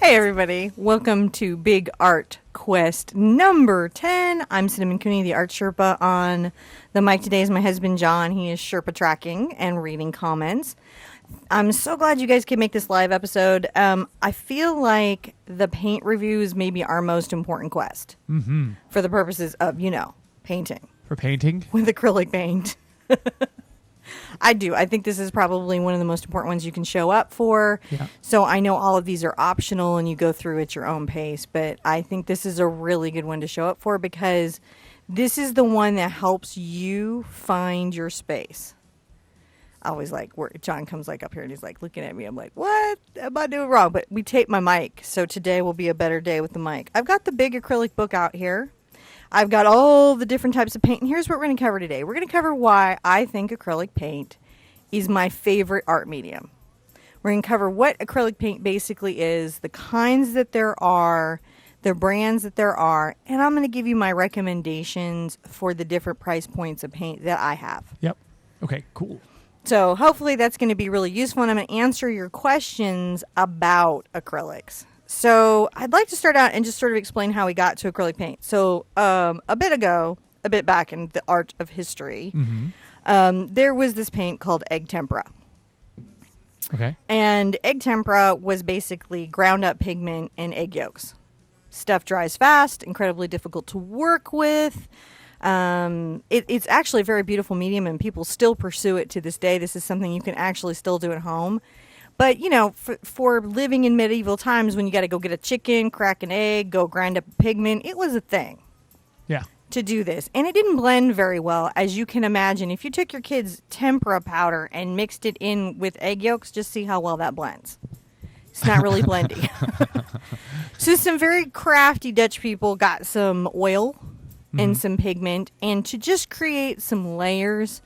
Hey everybody, welcome to Big Art Quest number 10. I'm Cinnamon Cooney, the Art Sherpa. On the mic today is my husband John. He is Sherpa tracking and reading comments. I'm so glad you guys could make this live episode. I feel like the paint review is maybe our most important quest for the purposes of, painting. For painting? With acrylic paint. I do. I think this is probably one of the most important ones you can show up for. Yeah. So I know all of these are optional and you go through at your own pace, but I think this is a really good one to show up for because this is the one that helps you find your space. I always like where John comes up here and he's looking at me. I'm like, what am I doing wrong? But we tape my mic, so today will be a better day with the mic. I've got the big acrylic book out here. I've got all the different types of paint, and here's what we're going to cover today. We're going to cover why I think acrylic paint is my favorite art medium. We're going to cover what acrylic paint basically is, the kinds that there are, the brands that there are, and I'm going to give you my recommendations for the different price points of paint that I have. Yep. Okay, cool. So hopefully that's going to be really useful, and I'm going to answer your questions about acrylics. So I'd like to start out and just sort of explain how we got to acrylic paint. So a bit back in the art of history, there was this paint called egg tempera. Okay. And egg tempera was basically ground up pigment and egg yolks. Stuff dries fast, incredibly difficult to work with. It's actually a very beautiful medium, and people still pursue it to this day. This is something you can actually still do at home. But, for living in medieval times when you got to go get a chicken, crack an egg, go grind up a pigment, it was a thing. Yeah. To do this. And it didn't blend very well, as you can imagine. If you took your kid's tempera powder and mixed it in with egg yolks, just see how well that blends. It's not really blendy. So some very crafty Dutch people got some oil and some pigment, and to just create some layers,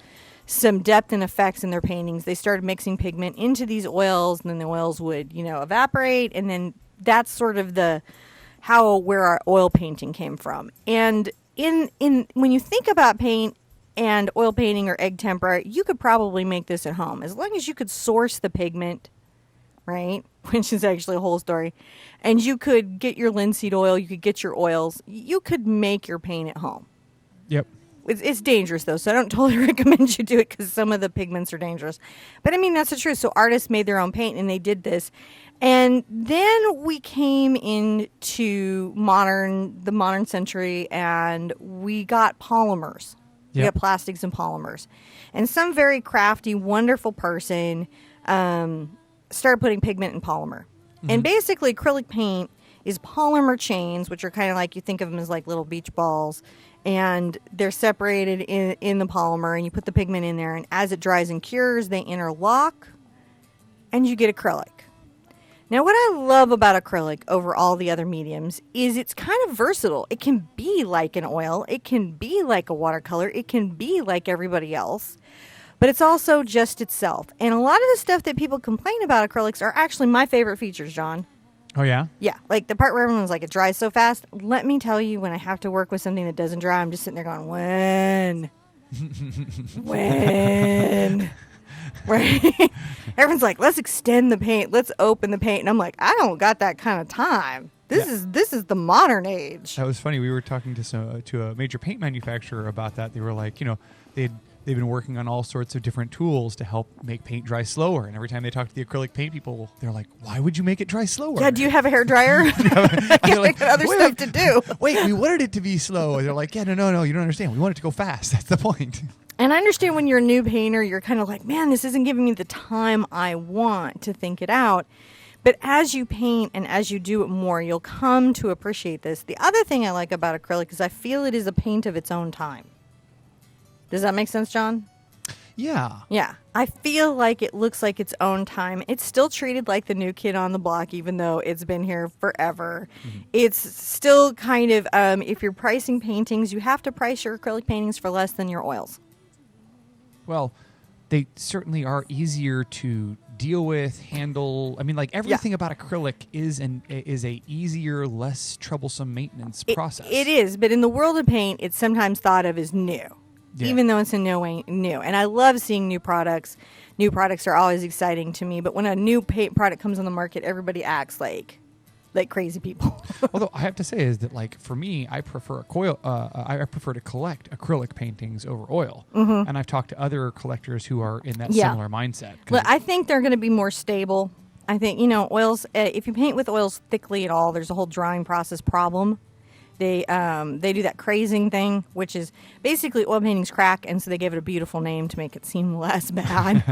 some depth and effects in their paintings, they started mixing pigment into these oils, and then the oils would, evaporate, and then that's sort of where our oil painting came from. And in when you think about paint and oil painting or egg tempera, you could probably make this at home as long as you could source the pigment, right? Which is actually a whole story. And you could get your linseed oil, you could get your oils, you could make your paint at home. Yep. It's dangerous, though, so I don't totally recommend you do it because some of the pigments are dangerous. But, I mean, that's the truth. So artists made their own paint, and they did this. And then we came into the modern century, and we got polymers. Yep. We got plastics and polymers. And some very crafty, wonderful person started putting pigment in polymer. And basically, acrylic paint is polymer chains, which are kind of like, you think of them as like little beach balls. And they're separated in the polymer, and you put the pigment in there, and as it dries and cures, they interlock, and you get acrylic. Now, what I love about acrylic over all the other mediums is it's kind of versatile. It can be like an oil. It can be like a watercolor. It can be like everybody else. But it's also just itself. And a lot of the stuff that people complain about acrylics are actually my favorite features, John. Oh, yeah? Yeah, like the part where everyone's like, it dries so fast. Let me tell you, when I have to work with something that doesn't dry, I'm just sitting there going, when? When? Right? Everyone's like, let's extend the paint. Let's open the paint. And I'm like, I don't got that kind of time. This is the modern age. That was funny. We were talking to a major paint manufacturer about that. They were like, they've been working on all sorts of different tools to help make paint dry slower. And every time they talk to the acrylic paint people, they're like, why would you make it dry slower? Yeah, do you have a hairdryer? I got other stuff to do. Wait, we wanted it to be slow. And they're like, yeah, no, you don't understand. We want it to go fast. That's the point. And I understand when you're a new painter, you're kind of like, man, this isn't giving me the time I want to think it out. But as you paint and as you do it more, you'll come to appreciate this. The other thing I like about acrylic is I feel it is a paint of its own time. Does that make sense, John? Yeah. Yeah. I feel like it looks like its own time. It's still treated like the new kid on the block, even though it's been here forever. It's still kind of, if you're pricing paintings, you have to price your acrylic paintings for less than your oils. Well, they certainly are easier to deal with, handle. I mean, like everything about acrylic is a easier, less troublesome maintenance process. It is, but in the world of paint, it's sometimes thought of as new. Yeah. Even though it's in no way new. And I love seeing new products. New products are always exciting to me. But when a new paint product comes on the market, everybody acts like like crazy people. Although I have to say is that like for me, I prefer I prefer to collect acrylic paintings over oil. And I've talked to other collectors who are in that Yeah. similar mindset. 'Cause Well, I think they're going to be more stable. I think, oils, if you paint with oils thickly at all, there's a whole drying process problem. They do that crazing thing, which is basically oil paintings crack, and so they gave it a beautiful name to make it seem less bad.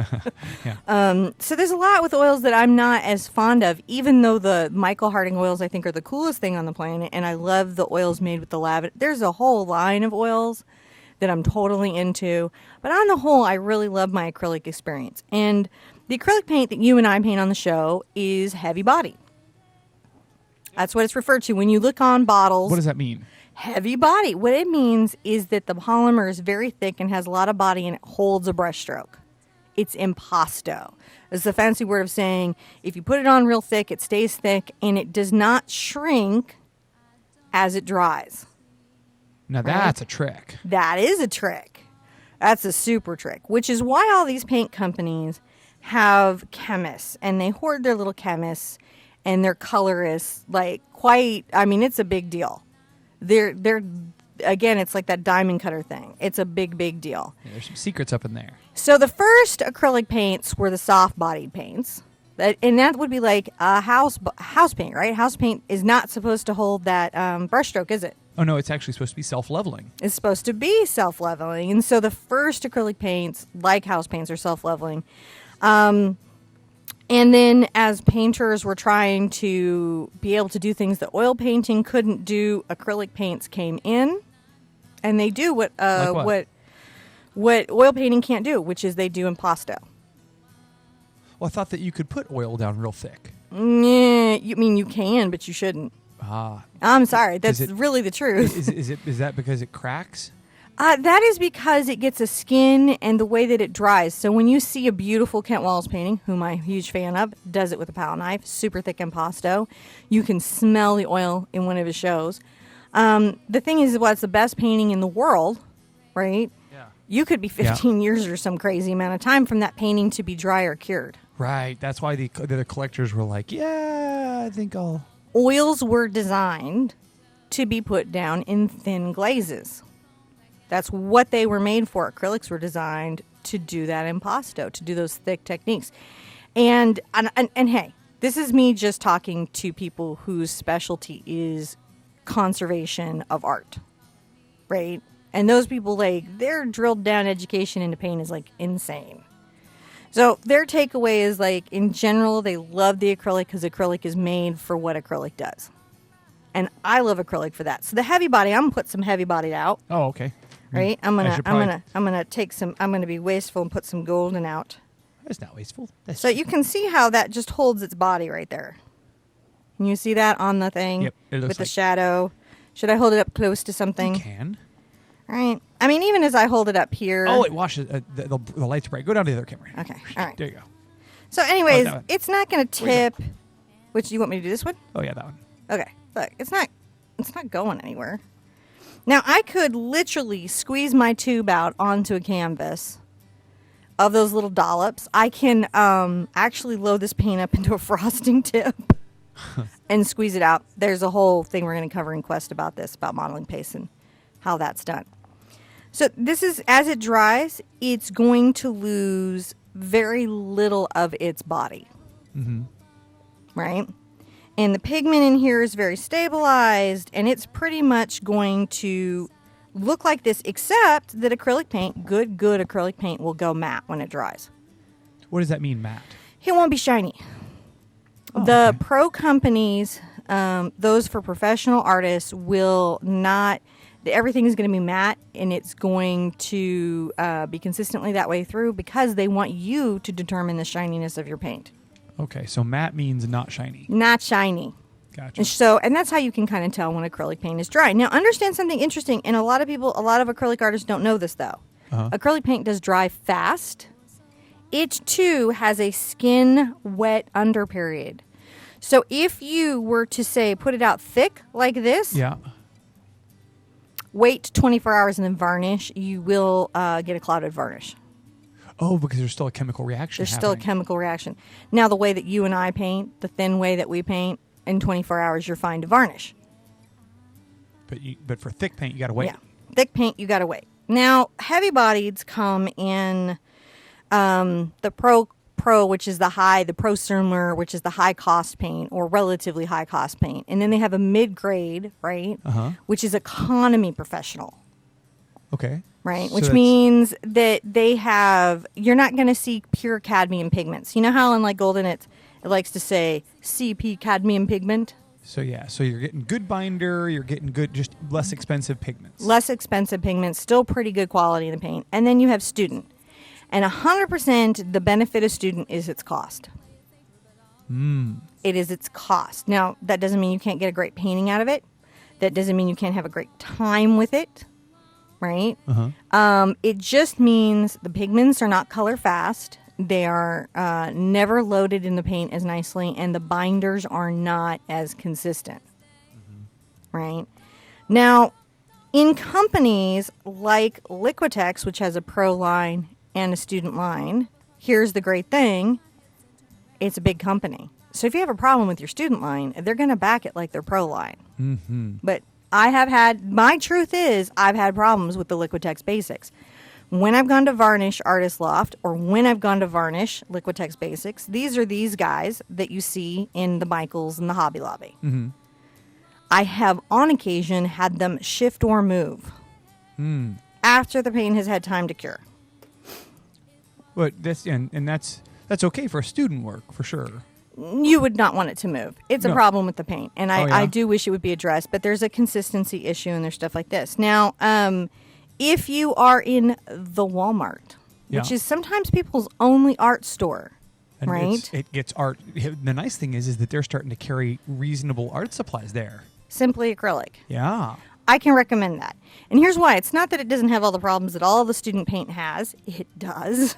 yeah. So there's a lot with oils that I'm not as fond of, even though the Michael Harding oils I think are the coolest thing on the planet, and I love the oils made with the lavender. There's a whole line of oils that I'm totally into, but on the whole, I really love my acrylic experience. And the acrylic paint that you and I paint on the show is heavy body. That's what it's referred to when you look on bottles. What does that mean? Heavy body. What it means is that the polymer is very thick and has a lot of body and it holds a brush stroke. It's impasto. It's the fancy word of saying if you put it on real thick, it stays thick and it does not shrink as it dries. Now that's a trick. That is a trick. That's a super trick, which is why all these paint companies have chemists and they hoard their little chemists and their colorists it's a big deal. They're again, it's like that diamond cutter thing. It's a big, big deal. Yeah, there's some secrets up in there. So the first acrylic paints were the soft-bodied paints. And that would be like a house paint, right? House paint is not supposed to hold that brushstroke, is it? Oh no, it's actually supposed to be self-leveling. It's supposed to be self-leveling. And so the first acrylic paints, like house paints, are self-leveling. And then as painters were trying to be able to do things that oil painting couldn't do, acrylic paints came in. And they do what oil painting can't do, which is they do impasto. Well, I thought that you could put oil down real thick. Yeah, you can, but you shouldn't. Ah. I'm sorry. That's Is it- really the truth. Is that because it cracks? That is because it gets a skin and the way that it dries. So when you see a beautiful Kent Wallace painting, whom I'm a huge fan of, does it with a palette knife, super thick impasto. You can smell the oil in one of his shows. The thing is, what's the best painting in the world, right? Yeah. You could be 15 years or some crazy amount of time from that painting to be dry or cured. Right. That's why the collectors were like, yeah, I think I'll... Oils were designed to be put down in thin glazes. That's what they were made for. Acrylics were designed to do that impasto, to do those thick techniques. And hey, this is me just talking to people whose specialty is conservation of art, right? And those people, like, their drilled down education into paint is like insane. So their takeaway is, like, in general, they love the acrylic because acrylic is made for what acrylic does. And I love acrylic for that. So the heavy body, I'm gonna put some heavy bodied out. Oh, okay. Right? I'm I should gonna be wasteful and put some golden out. That's not wasteful. That's So you can see how that just holds its body right there. Can you see that on the thing? Yep, it looks with the like- shadow. Should I hold it up close to something? You can. Right. I mean, even as I hold it up here. Oh, it washes. The light's bright. Go down to the other camera. Okay. All right. There you go. So, anyways, that one. it's not going to Where you tip. Which you want me to do this one? Oh yeah, that one. Okay. Look, it's not going anywhere. Now, I could literally squeeze my tube out onto a canvas of those little dollops. I can actually load this paint up into a frosting tip and squeeze it out. There's a whole thing we're going to cover in Quest about this, about modeling paste and how that's done. So this is, as it dries, it's going to lose very little of its body. Mm-hmm. Right? And the pigment in here is very stabilized, and it's pretty much going to look like this, except that acrylic paint, good acrylic paint, will go matte when it dries. What does that mean, Matt? It won't be shiny. Oh, The okay. pro companies, those for professional artists, will not... Everything is going to be matte, and it's going to be consistently that way through because they want you to determine the shininess of your paint. Okay, so matte means not shiny. Not shiny. Gotcha. And that's how you can kind of tell when acrylic paint is dry. Now, understand something interesting, and a lot of acrylic artists don't know this, though. Uh-huh. Acrylic paint does dry fast. It, too, has a skin wet under period. So if you were to, say, put it out thick like this, Yeah. wait 24 hours and then varnish, you will get a clouded varnish. Oh, because there's still a chemical reaction There's still a happening. chemical reaction. Now, the way that you and I paint, the thin way that we paint, in 24 hours, you're fine to varnish. But for thick paint, you got to wait. Yeah. Thick paint, you got to wait. Now, heavy bodieds come in the Pro, which is the prosumer, which is the high cost paint or relatively high cost paint. And then they have a mid grade, right? Which is economy professional. Okay. Right, So which that's- means that you're not going to see pure cadmium pigments. You know how in like Golden it likes to say CP cadmium pigment? So you're getting good binder, you're getting good, just less expensive pigments. Less expensive pigments, still pretty good quality in the paint. And then you have student. And 100% the benefit of student is its cost. It is its cost. Now, that doesn't mean you can't get a great painting out of it. That doesn't mean you can't have a great time with it. Right? It just means the pigments are not color fast. They are never loaded in the paint as nicely, and the binders are not as consistent. Right? Now, in companies like Liquitex, which has a pro line and a student line, here's the great thing. It's a big company. So if you have a problem with your student line, they're going to back it like their pro line. But my truth is, I've had problems with the Liquitex Basics. When I've gone to varnish Artist Loft or when I've gone to varnish Liquitex Basics, these are these guys that you see in the Michaels and the Hobby Lobby. I have, on occasion, had them shift or move after the paint has had time to cure. But that's okay for student work, for sure. You would not want it to move. It's a No. problem with the paint. And Oh, yeah? I do wish it would be addressed, but there's a consistency issue and there's stuff like this. Now, if you are in the Walmart, which Yeah. is sometimes people's only art store, And right? it gets art. The nice thing is that they're starting to carry reasonable art supplies there. Simply acrylic. Yeah. I can recommend that. And here's why. It's not that it doesn't have all the problems that all the student paint has. It does.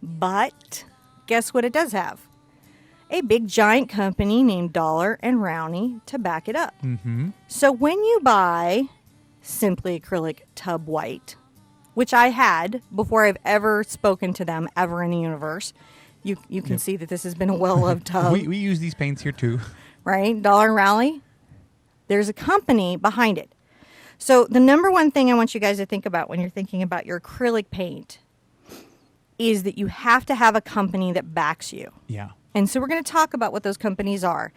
But guess what it does have? A big giant company named Dollar and Rowney to back it up. So when you buy Simply Acrylic Tub White, which I had before I've ever spoken to them ever in the universe, you can see that this has been a well-loved tub. We use these paints here too. Right? Dollar and Raleigh. There's a company behind it. So the number one thing I want you guys to think about when you're thinking about your acrylic paint is that you have to have a company that backs you. Yeah. And so we're going to talk about what those companies are.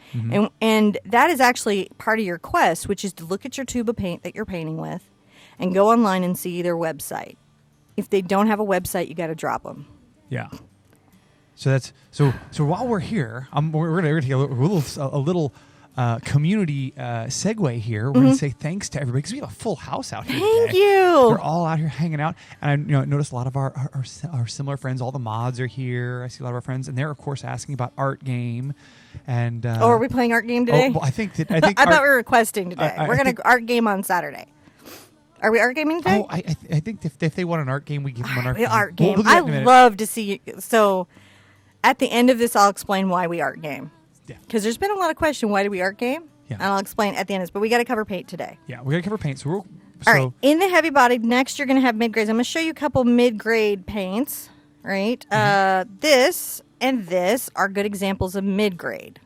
And that is actually part of your quest, which is to look at your tube of paint that you're painting with and go online and see their website. If they don't have a website, you got to drop them. Yeah. So that's so while we're here, we're going to take a little community segue here. We're going to say thanks to everybody because we have a full house out here Thank today. you. We're all out here hanging out, and I noticed a lot of our similar friends. All the mods are here. I see a lot of our friends, and they're of course asking about Art Game. And Are we playing Art Game today? well, I think I thought we were requesting today. I We're going think- to Art Game on Saturday. Are we Art Gaming today? Oh, I think if they want an art game, we give them an art We game. art We'll game. do that I in a minute. love to see. So, at the end of this, I'll explain why we art game. Yeah. Because there's been a lot of question. Why do we art game? Yeah. And I'll explain at the end of this. But we got to cover paint today. Yeah, we got to cover paint. So All right. In the heavy body, next you're going to have mid grades. I'm going to show you a couple mid grade paints. Right. This and this are good examples of mid grade.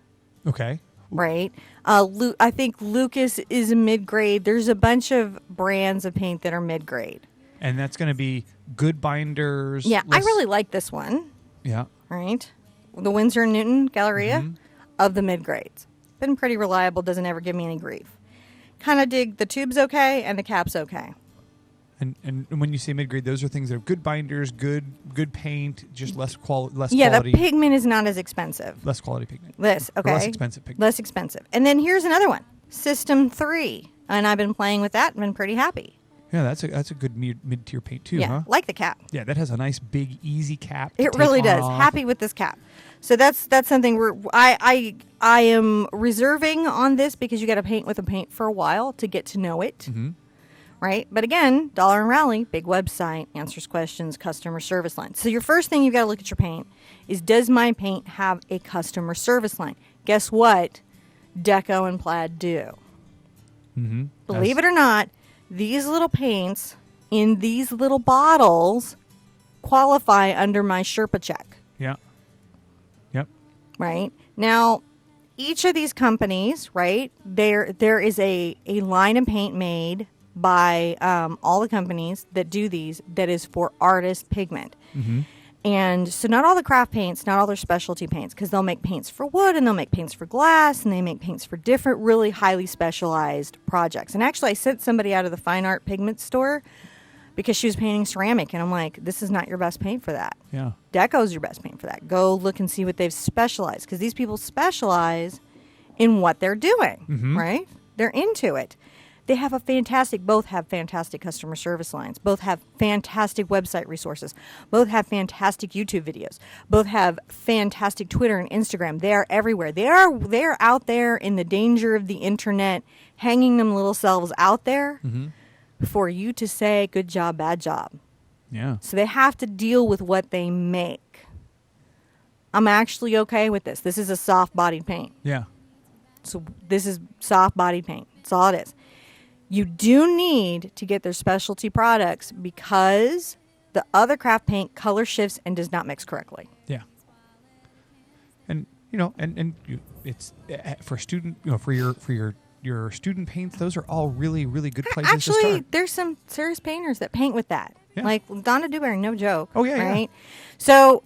Okay. Right. I think Lucas is a mid grade. There's a bunch of brands of paint that are mid grade. And that's going to be good binders. Yeah, I less- really like this one. Yeah. Right? The Winsor & Newton Galleria of the mid-grades. Been pretty reliable, doesn't ever give me any grief. Kind of dig the tube's okay and the cap's okay. And when you say mid grade, those are things that are good binders, good paint, just less quality. Yeah, the pigment is not as expensive. Less quality pigment. This, Or okay? less expensive pigment. Less expensive. And then here's another one, System 3. And I've been playing with that and been pretty happy. Yeah, that's a good mid tier paint too, Yeah, huh? like the cap. Yeah, that has a nice big easy cap. to It take really on does. off. Happy with this cap. So that's something I am reserving on this because you got to paint with a paint for a while to get to know it. Right? But again, Dollar and Raleigh, big website, answers questions, customer service line. So your first thing you've got to look at your paint is, does my paint have a customer service line? Guess what? Deco and Plaid do. Believe it or not, these little paints in these little bottles qualify under my Sherpa check. Yeah. Yep. Right? Now, each of these companies, right? There is a line of paint made by all the companies that do these that is for artist pigment. Mm-hmm. And so not all the craft paints, not all their specialty paints, because they'll make paints for wood and they'll make paints for glass and they make paints for different really highly specialized projects. And actually I sent somebody out of the fine art pigment store because she was painting ceramic, and I'm like, this is not your best paint for that. Yeah. Deco's your best paint for that. Go look and see what they've specialized, because these people specialize in what they're doing, Mhm. right? They're into it. They have both have fantastic customer service lines, both have fantastic website resources, both have fantastic YouTube videos, both have fantastic Twitter and Instagram. They are everywhere. They are out there in the danger of the internet, hanging them little selves out there Mm-hmm. for you to say good job, bad job. Yeah. So they have to deal with what they make. I'm actually okay with this. This is a soft bodied paint. Yeah. So this is soft bodied paint. That's all it is. You do need to get their specialty products because the other craft paint color shifts and does not mix correctly. Yeah. And it's for student, for your student paints. Those are all really, really good places to Actually, start. there's some serious painters that paint with that. Yeah. Like Donna Dewberry, no joke. Oh, yeah, yeah. right? So,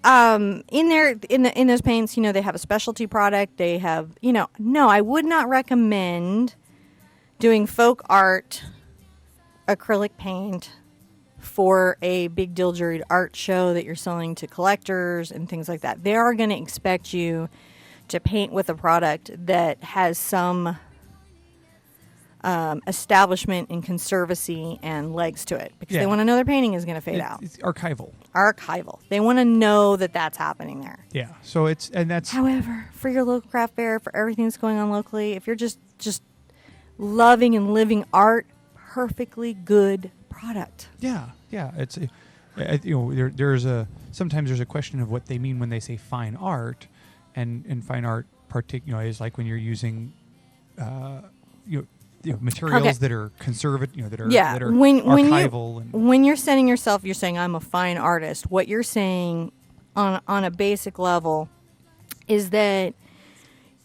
in those paints, they have a specialty product. They have, no, I would not recommend doing folk art acrylic paint for a big deal juried art show that you're selling to collectors and things like that. They are going to expect you to paint with a product that has some establishment and conservancy and legs to it, because they Yeah. want to know their painting is going to fade out. It's archival. Archival. They want to know that that's happening there. Yeah. So that's However, for your local craft fair, for everything that's going on locally, if you're just loving and living art, perfectly good product. yeah. It's there's sometimes there's a question of what they mean when they say fine art, and fine art is like when you're using materials Okay. that are conservative, that are when archival. when you're setting yourself, you're saying I'm a fine artist. What you're saying on a basic level is that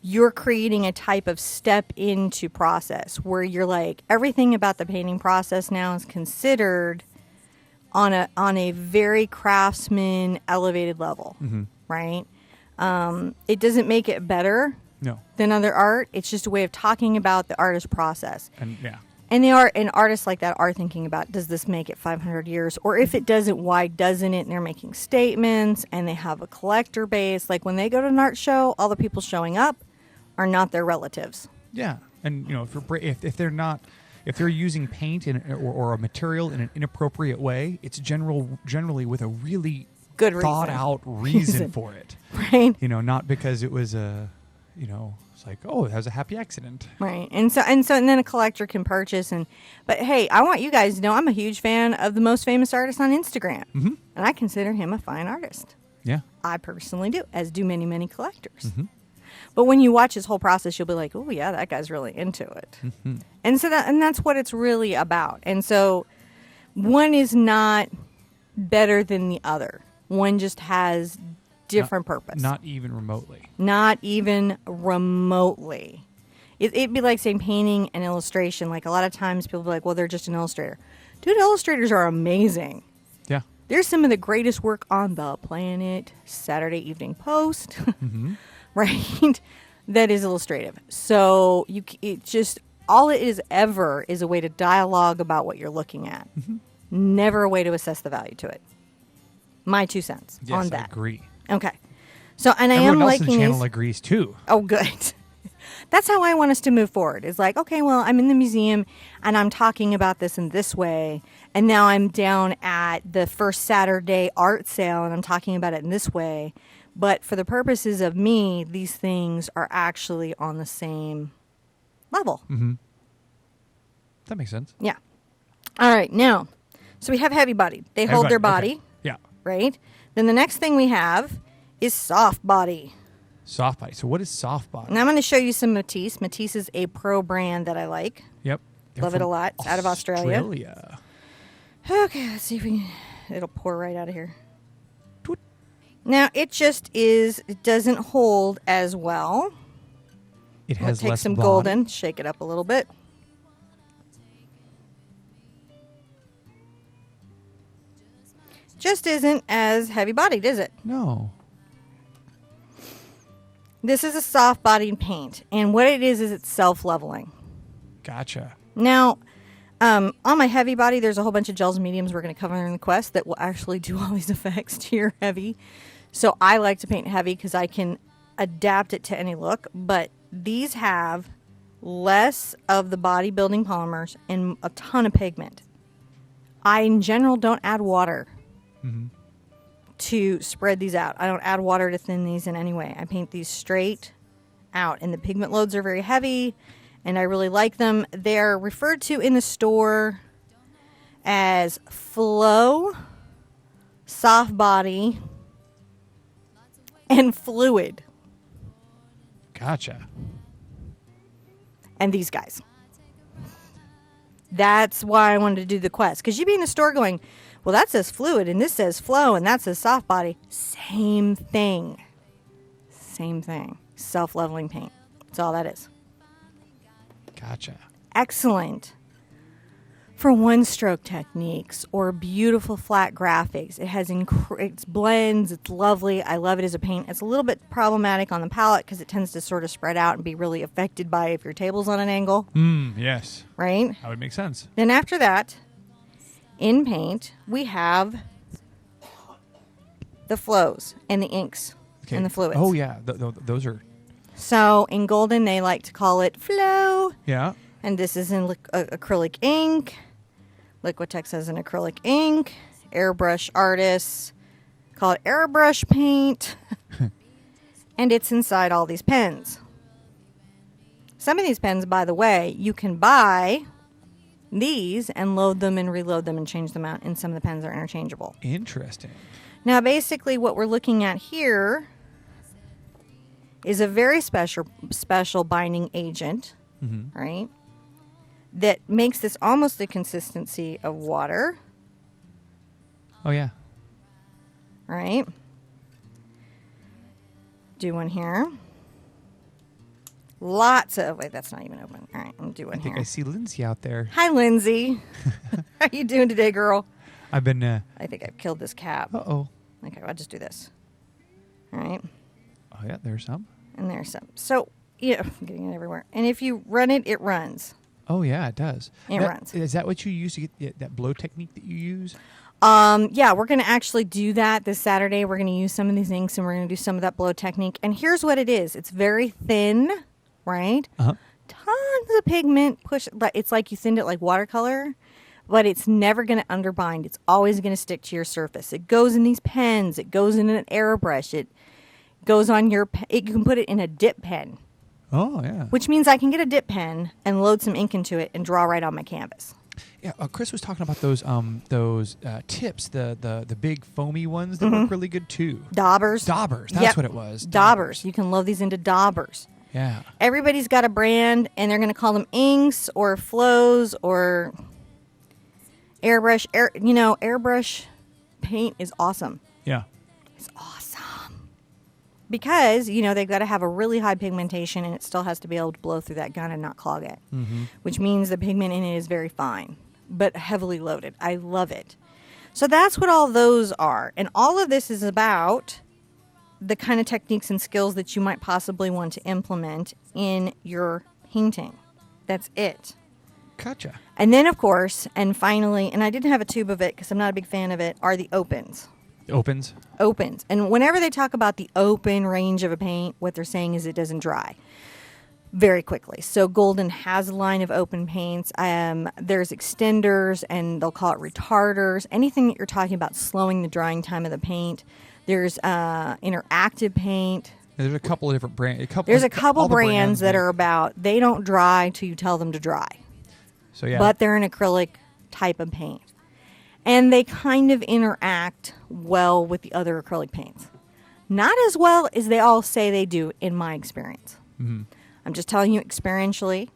you're creating a type of step into process where you're like, everything about the painting process now is considered on a very craftsman elevated level, Mhm. right? It doesn't make it better No. than other art. It's just a way of talking about the artist process. And yeah. And artists like that are thinking about, does this make it 500 years? Or if it doesn't, why doesn't it? And they're making statements, and they have a collector base. Like when they go to an art show, all the people showing up are not their relatives. Yeah. And if they're using paint or a material in an inappropriate way, it's generally with a really Good reason. thought out reason for it. Right? Not because it was it's like, oh, it has a happy accident. Right. And then a collector can purchase. But hey, I want you guys to know I'm a huge fan of the most famous artist on Instagram. Mm-hmm. And I consider him a fine artist. Yeah. I personally do, as do many, many collectors. Mm-hmm. But when you watch his whole process, you'll be like, oh, yeah, that guy's really into it. Mm-hmm. And that's what it's really about. And so one is not better than the other. One just has different purpose. Not even remotely. Not even remotely. It'd be like saying painting and illustration. Like a lot of times people be like, well, they're just an illustrator. Dude, illustrators are amazing. Yeah. There's some of the greatest work on the planet. Saturday Evening Post. Mm-hmm. Right? That is illustrative. So all it is ever is a way to dialogue about what you're looking at. Mm-hmm. Never a way to assess the value to it. My 2 cents Yes, on I that. agree. Okay. So, and Everyone I am else in liking the channel these. agrees too. Oh, good. That's how I want us to move forward. It's like, okay, well, I'm in the museum and I'm talking about this in this way. And now I'm down at the first Saturday art sale and I'm talking about it in this way. But for the purposes of me, these things are actually on the same level. Mm-hmm. That makes sense. Yeah. All right. Now, so we have heavy bodied. They hold their body, Okay. Yeah. right? Then the next thing we have is soft body. Soft body. So what is soft body? And I'm going to show you some Matisse. Matisse is a pro brand that I like. Yep. They're Love it a from lot. It's out of Australia. Australia. Okay, let's see if we can. It'll pour right out of here. Toot. Now, it just is, it doesn't hold as well It has Take less some body. golden, shake it up a little bit. Just isn't as heavy-bodied, is it? No. This is a soft-bodied paint, and what it is it's self-leveling. Gotcha. Now, on my heavy body, there's a whole bunch of gels and mediums we're going to cover in the quest that will actually do all these effects to your heavy. So I like to paint heavy because I can adapt it to any look, but these have less of the bodybuilding polymers and a ton of pigment. I, in general, don't add water to spread these out. I don't add water to thin these in any way. I paint these straight out, and the pigment loads are very heavy, and I really like them. They're referred to in the store as flow, soft body, and fluid. Gotcha. And these guys. That's why I wanted to do the quest. Because you'd be in the store going, well, that says fluid, and this says flow, and that says soft body. Same thing. Same thing. Self-leveling paint. That's all that is. Gotcha. Excellent for one-stroke techniques or beautiful flat graphics. It has it blends. It's lovely. I love it as a paint. It's a little bit problematic on the palette because it tends to sort of spread out and be really affected by if your table's on an angle, Yes. right? That would make sense. Then after that, in paint, we have the flows and the inks and the fluids. Oh, yeah. Those are... So in golden, they like to call it flow. Yeah. And this is in acrylic ink. Liquitex has an acrylic ink. Airbrush artists call it airbrush paint. And it's inside all these pens. Some of these pens, by the way, you can buy these and load them and reload them and change them out. And some of the pens are interchangeable. Interesting. Now, basically, what we're looking at here is a very special binding agent, right? That makes this almost the consistency of water, Oh, yeah. right? Do one here. Lots of, wait, that's not even open. All right, I'm going to do one I think here. I see Lindsay out there. Hi, Lindsay. How you doing today, girl? I've been... I think I've killed this cap. Uh-oh. Okay, I'll just do this. All right. Oh, yeah, there's some. And there's some. So, yeah, I'm getting it everywhere. And if you run it, it runs. Oh, yeah, it does. It runs. Is that what you use to get that blow technique that you use? Yeah, we're going to actually do that this Saturday. We're going to use some of these inks and we're going to do some of that blow technique. And here's what it is. It's very thin, right? Uh-huh. Tons of pigment. It's like you thinned it like watercolor, but it's never going to underbind. It's always going to stick to your surface. It goes in these pens. It goes in an airbrush. It goes on your you can put it in a dip pen, Oh, yeah. which means I can get a dip pen and load some ink into it and draw right on my canvas. Yeah, Chris was talking about those tips, the big foamy ones that work really good too. Daubers. Daubers, that's Yep. what it was. Daubers. You can load these into daubers. Yeah. Everybody's got a brand, and they're going to call them inks or flows or airbrush. Airbrush paint is awesome. Yeah. It's awesome. Because, they've got to have a really high pigmentation, and it still has to be able to blow through that gun and not clog it. Which means the pigment in it is very fine, but heavily loaded. I love it. So that's what all those are. And all of this is about the kind of techniques and skills that you might possibly want to implement in your painting. That's it. Gotcha. And then, of course, and finally, and I didn't have a tube of it because I'm not a big fan of it, are the opens. Opens. Opens. And whenever they talk about the open range of a paint, what they're saying is it doesn't dry very quickly. So Golden has a line of open paints. There's extenders, and they'll call it retarders. Anything that you're talking about slowing the drying time of the paint. There's interactive paint. There's a couple of different brands. There's a couple brands that are about, they don't dry till you tell them to dry. So yeah. But they're an acrylic type of paint. And they kind of interact well with the other acrylic paints. Not as well as they all say they do, in my experience. Mm-hmm. I'm just telling you experientially.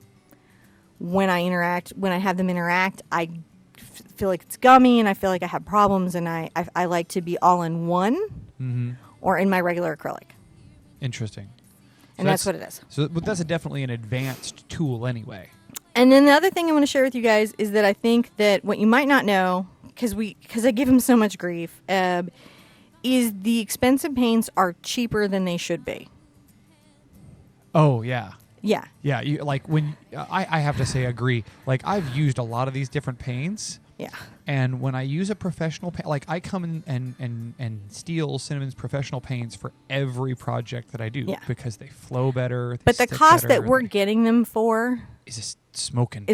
When I have them interact, I feel like it's gummy, and I feel like I have problems, and I like to be all in one or in my regular acrylic. Interesting. And that's what it is. So, but that's definitely an advanced tool anyway. And then the other thing I want to share with you guys is that I think that what you might not know, because I give them so much grief, is the expensive paints are cheaper than they should be. Oh, yeah. Yeah. Yeah, like when I have to say agree. Like I've used a lot of these different paints. Yeah. And when I use a professional paint, like I come in and steal Cinnamon's professional paints for every project that I do because they flow better. But the cost that we're getting them for is a smoking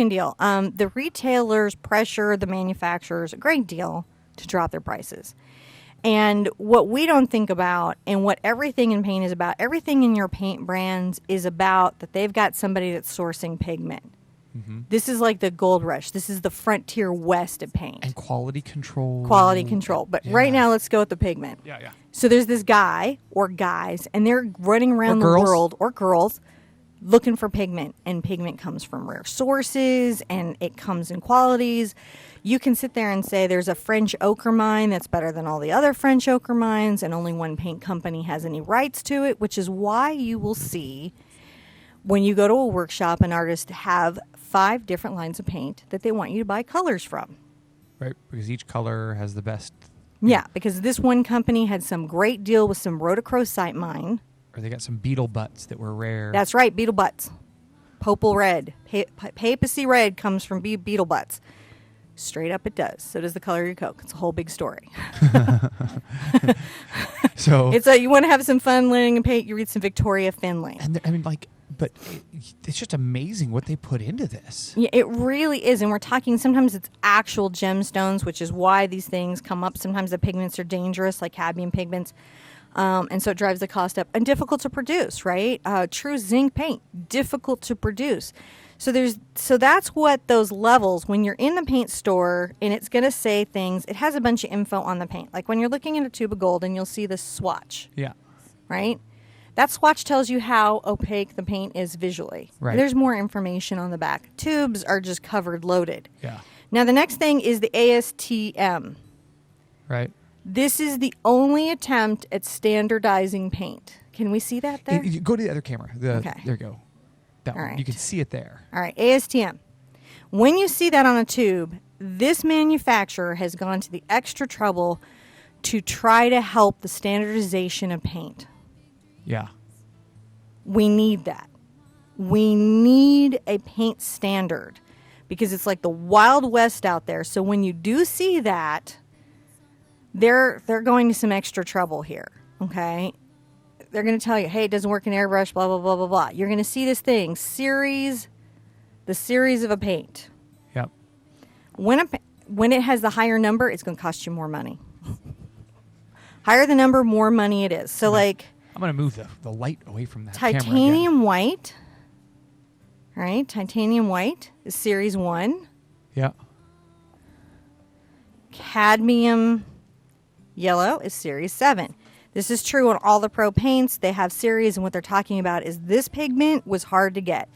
deal. The retailers pressure the manufacturers a great deal to drop their prices. And what we don't think about, and what everything in paint is about, everything in your paint brands is about that they've got somebody that's sourcing pigment. Mm-hmm. This is like the gold rush. This is the frontier west of paint. And quality control. But right now, let's go with the pigment. Yeah. So there's this guy or guys, and they're running around the world, or girls, looking for pigment. And pigment comes from rare sources, and it comes in qualities. You can sit there and say there's a French ochre mine that's better than all the other French ochre mines, and only one paint company has any rights to it, which is why you will see when you go to a workshop an artist have 5 different lines of paint that they want you to buy colors from. Right, because each color has the best. Yeah, because this one company had some great deal with some rhodochrosite mine. Or they got some beetle butts that were rare. That's right, beetle butts. Popal red. Papacy red comes from beetle butts. Straight up it does. So does the color of your Coke. It's a whole big story. So it's you want to have some fun learning and paint, you read some Victoria Finlay. And I mean, but it's just amazing what they put into this. Yeah, it really is. And we're talking, sometimes it's actual gemstones, which is why these things come up. Sometimes the pigments are dangerous, like cadmium pigments. And so it drives the cost up. And difficult to produce, right? True zinc paint, difficult to produce. So that's what those levels, when you're in the paint store and it's going to say things, it has a bunch of info on the paint. Like when you're looking at a tube of gold and you'll see the swatch. Yeah. Right? That swatch tells you how opaque the paint is visually. Right. There's more information on the back. Tubes are just covered, loaded. Yeah. Now the next thing is the ASTM. Right. This is the only attempt at standardizing paint. Can we see that there? Go to the other camera. Okay. There you go. That All one. right. You can see it there. All right, ASTM. When you see that on a tube, this manufacturer has gone to the extra trouble to try to help the standardization of paint. Yeah. We need that. We need a paint standard because it's like the Wild West out there. So when you do see that, they're going to some extra trouble here, okay? They're going to tell you, hey, it doesn't work in airbrush, blah, blah, blah, blah, blah. You're going to see this thing, the series of a paint. Yep. When it has the higher number, it's going to cost you more money. Higher the number, more money it is. So, like... I'm going to move the light away from that titanium white, right? Titanium white is series 1. Yeah. Cadmium yellow is series 7. This is true on all the pro paints. They have series, and what they're talking about is this pigment was hard to get.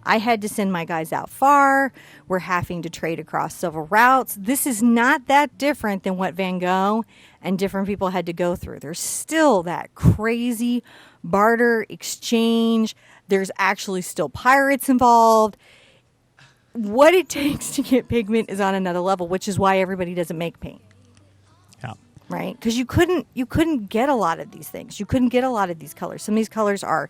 I had to send my guys out far. We're having to trade across several routes. This is not that different than what Van Gogh and different people had to go through. There's still that crazy barter exchange. There's actually still pirates involved. What it takes to get pigment is on another level, which is why everybody doesn't make paint. Yeah. Right? Because you couldn't get a lot of these things. You couldn't get a lot of these colors. Some of these colors are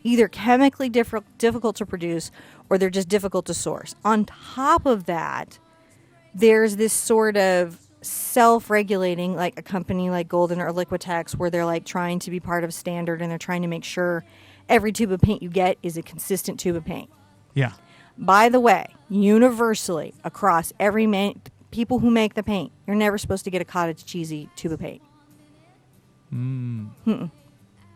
either chemically difficult to produce or they're just difficult to source. On top of that, there's this sort of self-regulating, like a company like Golden or Liquitex, where they're like trying to be part of standard and they're trying to make sure every tube of paint you get is a consistent tube of paint. Yeah. By the way, universally across every people who make the paint, you're never supposed to get a cottage cheesy tube of paint.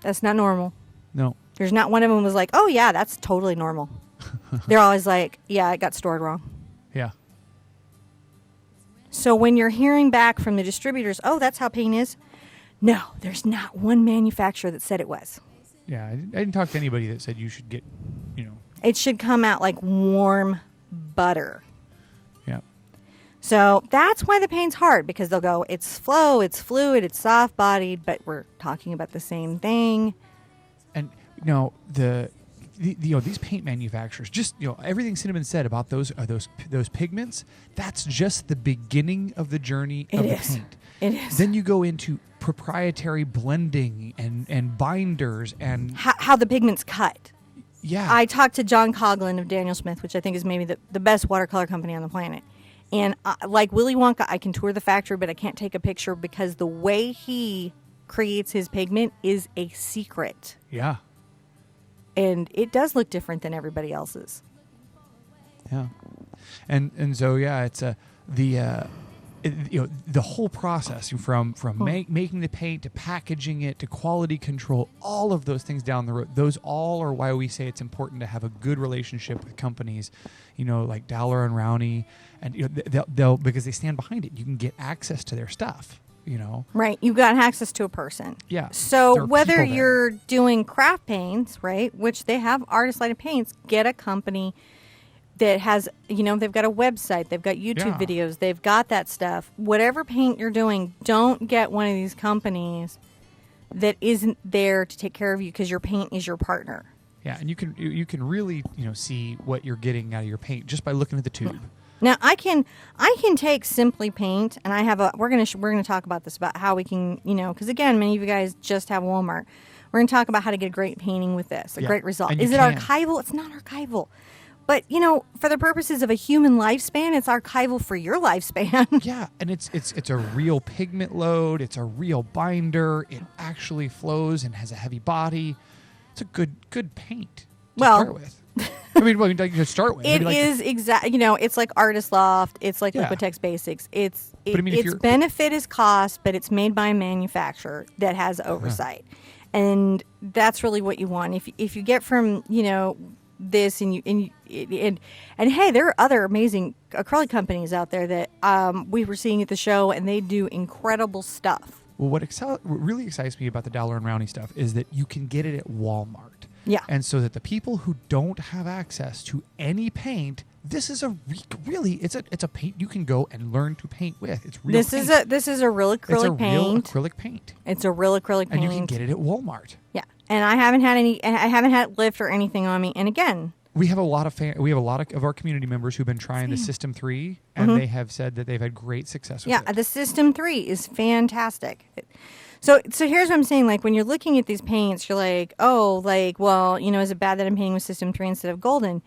That's not normal. No. There's not one of them was like, oh yeah, that's totally normal. They're always like, yeah, it got stored wrong. Yeah. So when you're hearing back from the distributors, oh, that's how paint is. No, there's not one manufacturer that said it was. Yeah, I didn't talk to anybody that said you should get, It should come out like warm butter. Yeah. So that's why the paint's hard, because they'll go, it's flow, it's fluid, it's soft-bodied, but we're talking about the same thing. And these paint manufacturers, just everything Cinnamon said about those pigments, that's just the beginning of the journey of the paint. It is. Then you go into proprietary blending and binders and How the pigments cut. yeah. I talked to John Coughlin of Daniel Smith, which I think is maybe the best watercolor company on the planet. And like Willy Wonka, I can tour the factory, but I can't take a picture because the way he creates his pigment is a secret. yeah. And it does look different than everybody else's. Yeah, and so it's the whole process from making the paint to packaging it to quality control, all of those things down the road. Those all are why we say it's important to have a good relationship with companies, like Dowler and Rowney, and they'll because they stand behind it. You can get access to their stuff. Right. You got access to a person. Yeah. So there are whether people there. you're doing craft paints, right, which they have artist lighted paints, get a company that has, they've got a website, they've got YouTube Yeah. videos, they've got that stuff. Whatever paint you're doing, don't get one of these companies that isn't there to take care of you because your paint is your partner. Yeah, and you can really see what you're getting out of your paint just by looking at the tube. Now I can take Simply Paint, and I have we're gonna talk about this about how we can because again many of you guys just have Walmart. We're gonna talk about how to get a great painting with this, a Yeah, great result. and you Is it can. archival? It's not archival, but for the purposes of a human lifespan, it's archival for your lifespan. Yeah, and it's a real pigment load. It's a real binder. It actually flows and has a heavy body. It's a good paint to Well, start with. I mean, like to start with. It Maybe is it's like Artist Loft. It's like Yeah. Liquitex Basics. Its But I mean, if you're- benefit is cost, but it's made by a manufacturer that has oversight, and that's really what you want. If you get from this and hey, there are other amazing acrylic companies out there that we were seeing at the show, and they do incredible stuff. Well, what really excites me about the Dowler and Rowney stuff is that you can get it at Walmart. Yeah. And so that the people who don't have access to any paint, this is it's a paint you can go and learn to paint with. It's real. This paint. is a real acrylic It's a paint. real acrylic paint, It's a real acrylic and paint. you can get it at Walmart. Yeah, and I haven't had lift or anything on me. And again, We have a lot of our community members who've been trying the System 3, and they have said that they've had great success with it. the System 3 is fantastic. So here's what I'm saying. Like when you're looking at these paints, you're like, is it bad that I'm painting with System 3 instead of Golden?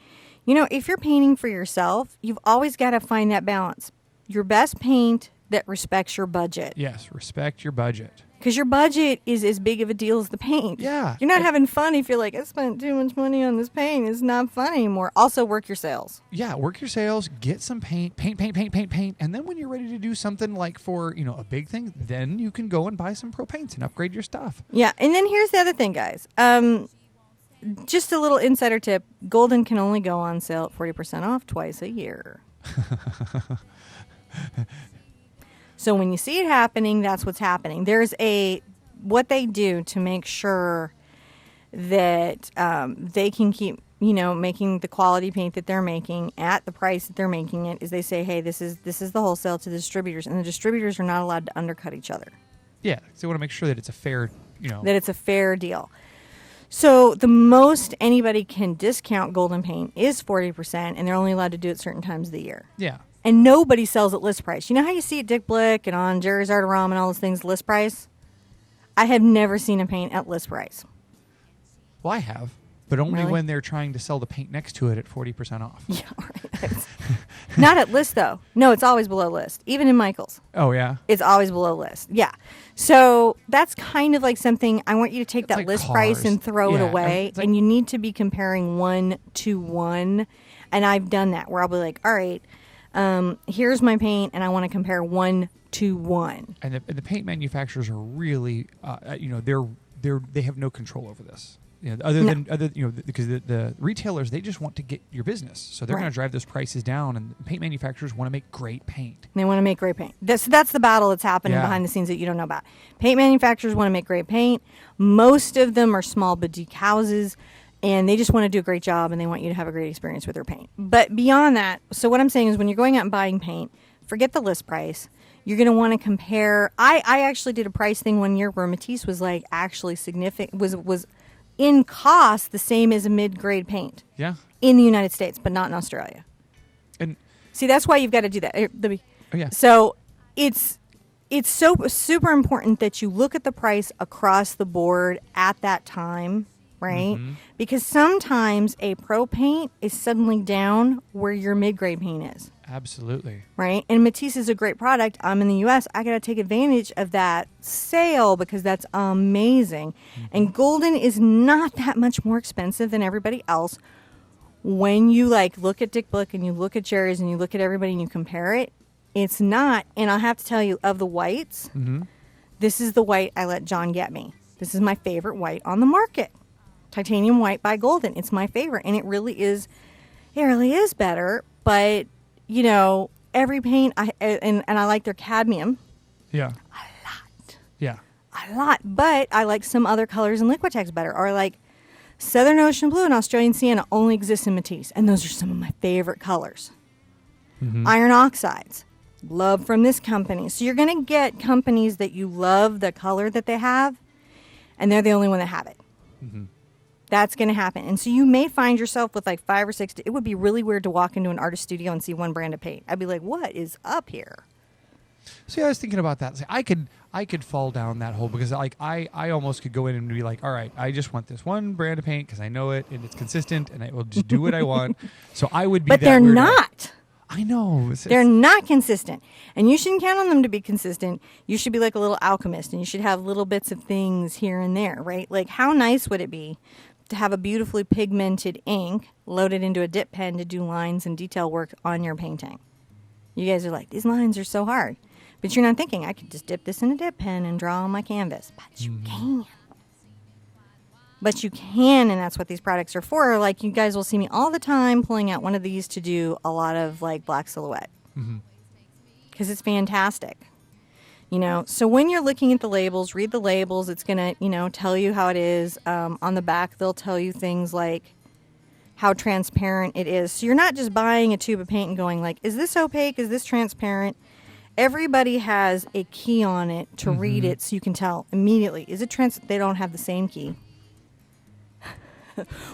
If you're painting for yourself, you've always got to find that balance. Your best paint that respects your budget. Yes, respect your budget. Because your budget is as big of a deal as the paint. Yeah. You're not having fun if you're like, I spent too much money on this paint. It's not fun anymore. Also, work your sales. Yeah, work your sales, get some paint, and then when you're ready to do something like for, a big thing, then you can go and buy some pro paints and upgrade your stuff. Yeah, and then here's the other thing, guys. Just a little insider tip. Golden can only go on sale at 40% off twice a year. So when you see it happening, that's what's happening. There's what they do to make sure that they can keep, making the quality paint that they're making at the price that they're making it, is they say, hey, this is the wholesale to the distributors, and the distributors are not allowed to undercut each other. Yeah, so they want to make sure that it's a fair, That it's a fair deal. So the most anybody can discount Golden paint is 40%, and they're only allowed to do it certain times of the year. Yeah. And nobody sells at list price. You know how you see at Dick Blick and on Jerry's Artarama and all those things, list price? I have never seen a paint at list price. Well, I have, but only Really? when they're trying to sell the paint next to it at 40% off. Yeah, right. Not at list, though. No, it's always below list. Even in Michael's, Oh, yeah. it's always below list. Yeah. So that's kind of like something I want you to take It's that like list cars. price and throw it Yeah, away. it's like- And you need to be comparing 1-to-1. And I've done that where I'll be like, all right, here's my paint, and I want to compare 1-to-1. And the paint manufacturers are really, they have no control over this. Because the retailers, they just want to get your business, so they're Right. going to drive those prices down. And paint manufacturers want to make great paint. They want to make great paint. That's the battle that's happening Yeah. behind the scenes that you don't know about. Paint manufacturers want to make great paint. Most of them are small boutique houses, and they just want to do a great job, and they want you to have a great experience with their paint. But beyond that, so what I'm saying is when you're going out and buying paint, forget the list price. You're going to want to compare. I actually did a price thing one year where Matisse was like actually significant, was in cost the same as a mid-grade paint Yeah. in the United States, but not in Australia. And See, that's why you've got to do that. oh yeah. So it's so super important that you look at the price across the board at that time, right? Mhm. Because sometimes a pro paint is suddenly down where your mid-grade paint is, Absolutely. right? And Matisse is a great product. I'm in the U.S. I got to take advantage of that sale because that's amazing. And Golden is not that much more expensive than everybody else. When you like look at Dick Blick and you look at Jerry's and you look at everybody and you compare it, it's not. And I'll have to tell you, of the whites, Mm-hmm. this is the white I let John get me. This is my favorite white on the market. Titanium White by Golden. It's my favorite. And it really is better. But, you know, every paint, and I like their cadmium Yeah. a lot. Yeah. A lot. But I like some other colors in Liquitex better. Or like Southern Ocean Blue and Australian Sienna only exist in Matisse. And those are some of my favorite colors. Mm-hmm. Iron oxides. Love from this company. So you're going to get companies that you love the color that they have, and they're the only one that have it. Mm-hmm. That's going to happen. And so you may find yourself with like 5 or 6. It would be really weird to walk into an artist studio and see one brand of paint. I'd be like, what is up here? See, I was thinking about that. See, I could fall down that hole because like I almost could go in and be like, all right, I just want this one brand of paint because I know it and it's consistent and I will just do what I want. So I would be. But that they're weird guy. not. I know. They're not consistent. And you shouldn't count on them to be consistent. You should be like a little alchemist and you should have little bits of things here and there, right? Like how nice would it be to have a beautifully pigmented ink loaded into a dip pen to do lines and detail work on your painting? You guys are like, these lines are so hard. But you're not thinking, I could just dip this in a dip pen and draw on my canvas. But you can. But you can, and that's what these products are for. Like, you guys will see me all the time pulling out one of these to do a lot of, like, black silhouette. Mm-hmm. Because it's fantastic. You know, so when you're looking at the labels, read the labels. It's going to, you know, tell you how it is. On the back, they'll tell you things like how transparent it is. So you're not just buying a tube of paint and going like, is this opaque? Is this transparent? Everybody has a key on it to read it so you can tell immediately. Is it They don't have the same key.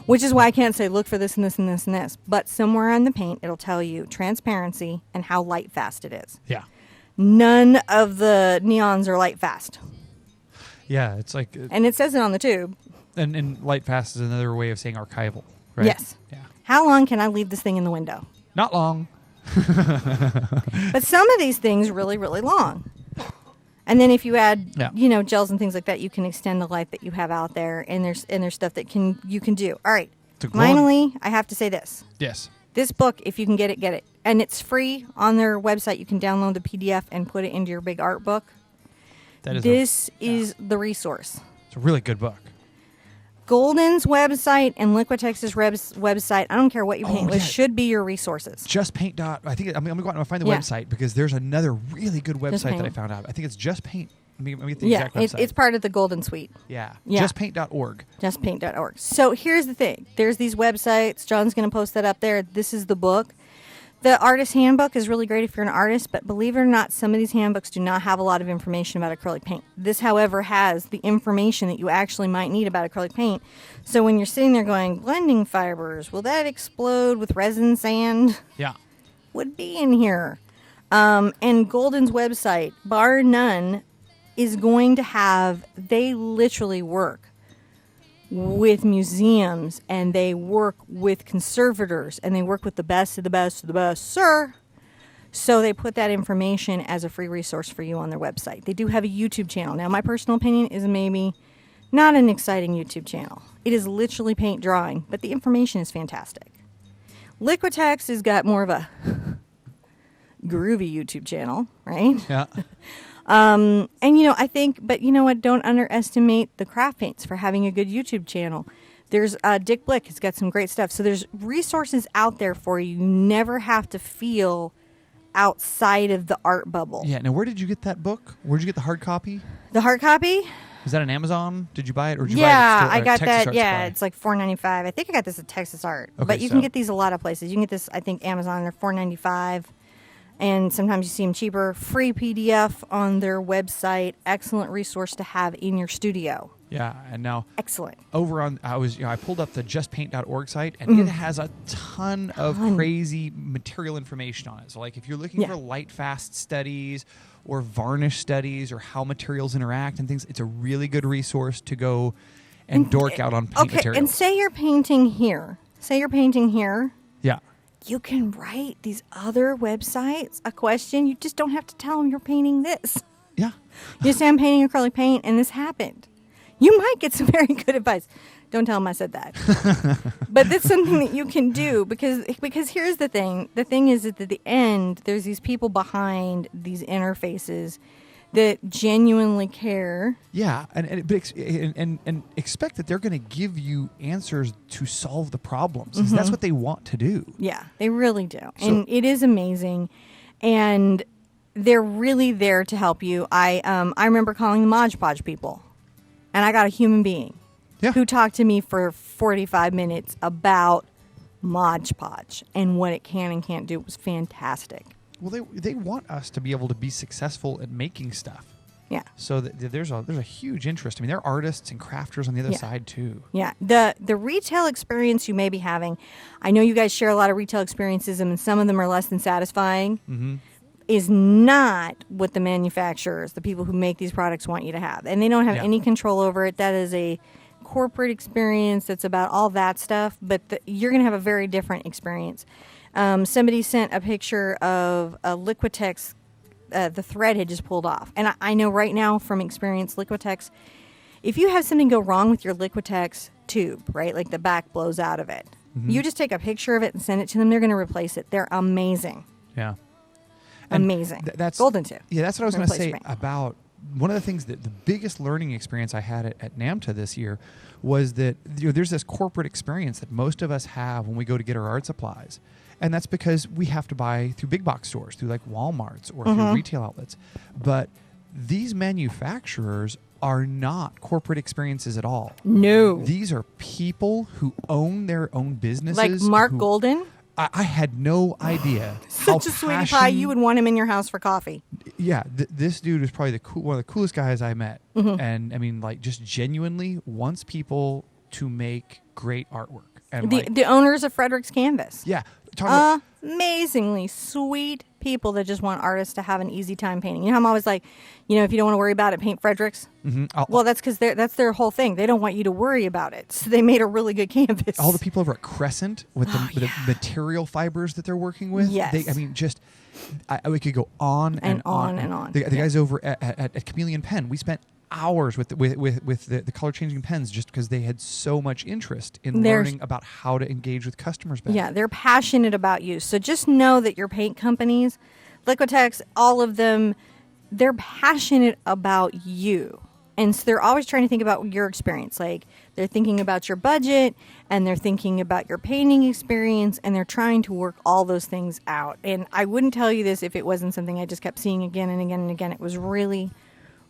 Which is why I can't say, look for this and this and this and this. But somewhere on the paint, it'll tell you transparency and how light fast it is. Yeah. None of the neons are light fast. Yeah. It's like, And it says it on the tube. and light fast is another way of saying archival, right? Yes. Yeah. How long can I leave this thing in the window? Not long. But some of these things really, really long. And then if you add, Yeah. you know, gels and things like that, you can extend the light that you have out there. And there's stuff that you can do. All right. To glow in- Finally, I have to say this. Yes. This book, if you can get it, get it. And it's free on their website. You can download the PDF and put it into your big art book. That is. This is the resource. It's a really good book. Golden's website and Liquitex's website, I don't care what you paint with, yeah. should be your resources. Just Paint. I think I'm gonna go out and find the Yeah. website because there's another really good website that I Paint. found out. I think it's Just Paint. Let me get the Yeah, exact website. it's part of the Golden Suite. Yeah. Yeah. Justpaint.org. Justpaint.org. So here's the thing. There's these websites. John's going to post that up there. This is the book. The artist handbook is really great if you're an artist, but believe it or not, some of these handbooks do not have a lot of information about acrylic paint. This, however, has the information that you actually might need about acrylic paint. So when you're sitting there going, blending fibers, will that explode with resin sand? Yeah. Would be in here. And Golden's website, bar none, is going to have, they literally work with museums and they work with conservators and they work with the best of the best of the best, sir. So they put that information as a free resource for you on their website. They do have a YouTube channel. Now, my personal opinion is maybe not an exciting YouTube channel. It is literally paint drawing, but the information is fantastic. Liquitex has got more of a groovy YouTube channel, right? Yeah. And, you know, I think, but you know what? Don't underestimate the craft paints for having a good YouTube channel. There's Dick Blick has got some great stuff. So there's resources out there for you. You never have to feel outside of the art bubble. Yeah. Now, where did you get that book? Where did you get the hard copy? The hard copy? Is that on Amazon? Did you buy it, or did you buy it Yeah, at I got Texas that. Art Yeah, Supply? it's like $4.95. I think I got this at Texas Art. Okay, But you so- can get these a lot of places. You can get this, I think, Amazon. They're $4.95. And sometimes you see them cheaper. Free PDF on their website. Excellent resource to have in your studio. Yeah, and now Excellent. over on I pulled up the justpaint.org site, and it has a ton of crazy material information on it. So like if you're looking for light fast studies or varnish studies or how materials interact and things, it's a really good resource to go and dork out on paint materials. And say you're painting here. Yeah. You can write these other websites a question. You just don't have to tell them you're painting this. Yeah. You say I'm painting acrylic paint and this happened. You might get some very good advice. Don't tell them I said that. But that's something that you can do because here's the thing. The thing is that at the end, there's these people behind these interfaces that genuinely care. Yeah, and expect that they're going to give you answers to solve the problems. 'Cause that's what they want to do. Yeah, they really do. And it is amazing. And they're really there to help you. I remember calling the Mod Podge people. And I got a human being who talked to me for 45 minutes about Mod Podge and what it can and can't do. It was fantastic. Well, they want us to be able to be successful at making stuff. Yeah. So there's a huge interest. I mean, there are artists and crafters on the other side too. Yeah. The retail experience you may be having, I know you guys share a lot of retail experiences, and some of them are less than satisfying. Mm-hmm. Is not what the manufacturers, the people who make these products, want you to have. And they don't have any control over it. That is a corporate experience that's about all that stuff, but you're going to have a very different experience. Somebody sent a picture of a Liquitex, the thread had just pulled off. And I know right now from experience, Liquitex, if you have something go wrong with your Liquitex tube, right, like the back blows out of it, you just take a picture of it and send it to them. They're going to replace it. They're amazing. Yeah. Amazing. That's Golden tip. Yeah, that's what I was going to say Replace about one of the things that the biggest learning experience I had at NAMTA this year was that there's this corporate experience that most of us have when we go to get our art supplies. And that's because we have to buy through big box stores, through like Walmarts or through retail outlets. But these manufacturers are not corporate experiences at all. No. These are people who own their own businesses. Like Mark Golden? I had no idea Such a sweetie pie. You would want him in your house for coffee. Yeah, this dude is probably one of the coolest guys I met. And I mean, like, just genuinely wants people to make great artwork. And the owners of Frederick's Canvas. Yeah. Amazingly sweet people that just want artists to have an easy time painting. You know how I'm always like, if you don't want to worry about it, paint Frederick's. Well, that's because that's their whole thing. They don't want you to worry about it. So they made a really good canvas. All the people over at Crescent with the material fibers that they're working with. Yes. We could go on and on and on. The guys over at Chameleon Pen, we spent hours with the color changing pens just because they had so much interest in learning about how to engage with customers better. Yeah, they're passionate about you. So just know that your paint companies, Liquitex, all of them, they're passionate about you. And so they're always trying to think about your experience. Like they're thinking about your budget and they're thinking about your painting experience and they're trying to work all those things out. And I wouldn't tell you this if it wasn't something I just kept seeing again and again and again. It was really,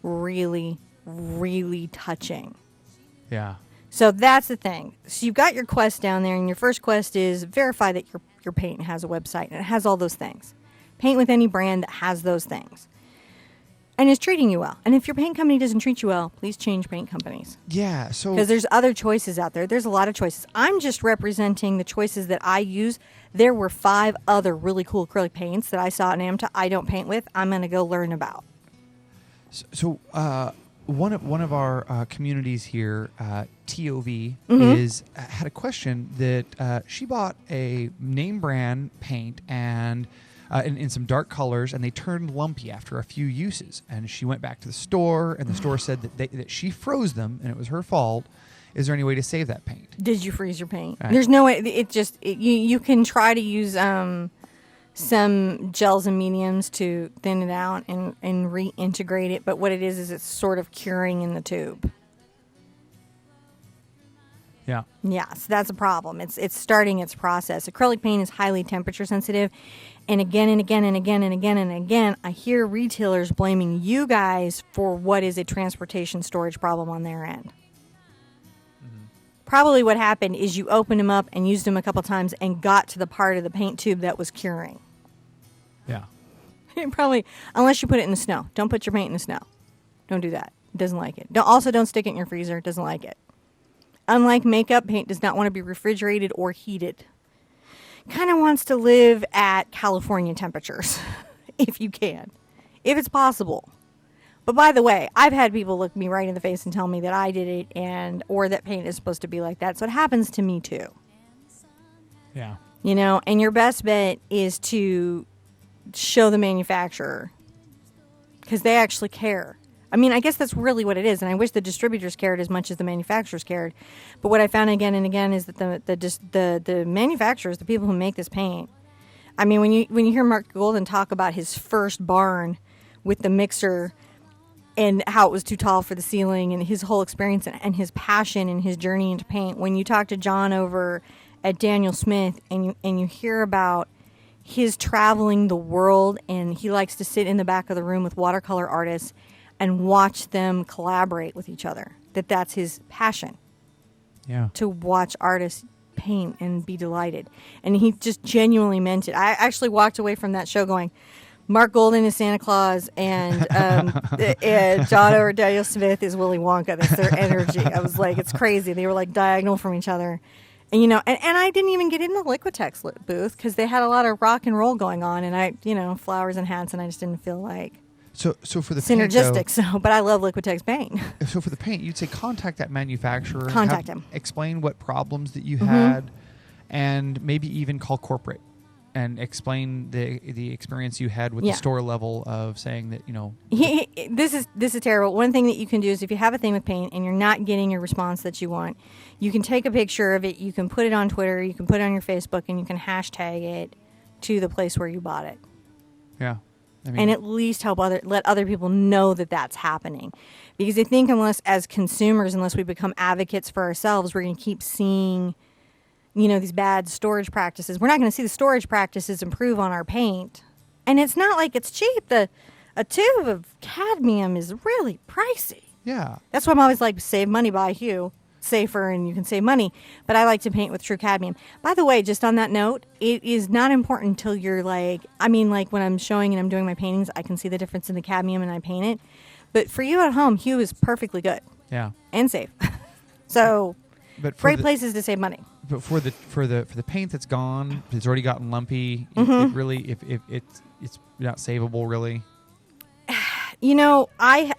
really, really touching. Yeah. So that's the thing. So you've got your quest down there, and your first quest is verify that your paint has a website and it has all those things. Paint with any brand that has those things and is treating you well. And if your paint company doesn't treat you well, please change paint companies. Yeah. So because there's other choices out there. There's a lot of choices. I'm just representing the choices that I use. There were 5 other really cool acrylic paints that I saw at NAMTA I don't paint with. I'm going to go learn about. So one of our communities here, TOV, had a question that she bought a name brand paint and in some dark colors, and they turned lumpy after a few uses. And she went back to the store, and the store said that she froze them, and it was her fault. Is there any way to save that paint? Did you freeze your paint? Right. There's no way. You can try to use some gels and mediums to thin it out and reintegrate it, but what it is it's sort of curing in the tube. Yeah. Yeah, so that's a problem. It's starting its process. Acrylic paint is highly temperature sensitive, and again and again and again and again and again, I hear retailers blaming you guys for what is a transportation storage problem on their end. Probably what happened is you opened them up and used them a couple times and got to the part of the paint tube that was curing. Yeah. Probably, unless you put it in the snow. Don't put your paint in the snow. Don't do that. Doesn't like it. Also, don't stick it in your freezer. Doesn't like it. Unlike makeup, paint does not want to be refrigerated or heated. Kind of wants to live at California temperatures, if you can, if it's possible. But by the way, I've had people look me right in the face and tell me that I did it, or that paint is supposed to be like that. So it happens to me too. Yeah. You know, and your best bet is to show the manufacturer, because they actually care. I mean, I guess that's really what it is, and I wish the distributors cared as much as the manufacturers cared. But what I found again and again is that the manufacturers, the people who make this paint, I mean, when you hear Mark Golden talk about his first barn with the mixer and how it was too tall for the ceiling, and his whole experience and his passion and his journey into paint, when you talk to John over at Daniel Smith and you hear about his traveling the world, and he likes to sit in the back of the room with watercolor artists and watch them collaborate with each other. That's his passion. Yeah. To watch artists paint and be delighted. And he just genuinely meant it. I actually walked away from that show going, Mark Golden is Santa Claus, and John over Daniel Smith is Willy Wonka. That's their energy. I was like, it's crazy. They were like diagonal from each other. And, you know, and I didn't even get in the Liquitex booth because they had a lot of rock and roll going on, and I, you know, flowers and hats, and I just didn't feel like So for the synergistic. paint, though, So, but I love Liquitex paint. so for the paint, you'd say contact that manufacturer. Contact him. Explain what problems that you Mm-hmm. had, and maybe even call corporate and explain the experience you had with Yeah. the store level of saying that, you know. This is terrible. One thing that you can do is if you have a thing with paint and you're not getting your response that you want, you can take a picture of it, you can put it on Twitter, you can put it on your Facebook, and you can hashtag it to the place where you bought it. Yeah. I mean, And at least let other people know that that's happening. Because I think as consumers, unless we become advocates for ourselves, we're going to keep seeing, you know, these bad storage practices. We're not going to see the storage practices improve on our paint. And it's not like it's cheap. A tube of cadmium is really pricey. yeah. That's why I'm always like, save money, buy Hue. Safer, and you can save money. But I like to paint with true cadmium. By the way, just on that note, it is not important until you're like, I mean, like when I'm showing and I'm doing my paintings, I can see the difference in the cadmium and I paint it. But for you at home, Hue is perfectly good Yeah. and safe. So But for great places to save money. But for the paint that's gone, it's already gotten lumpy. Mm-hmm. It really, if it's not savable, really. You know, I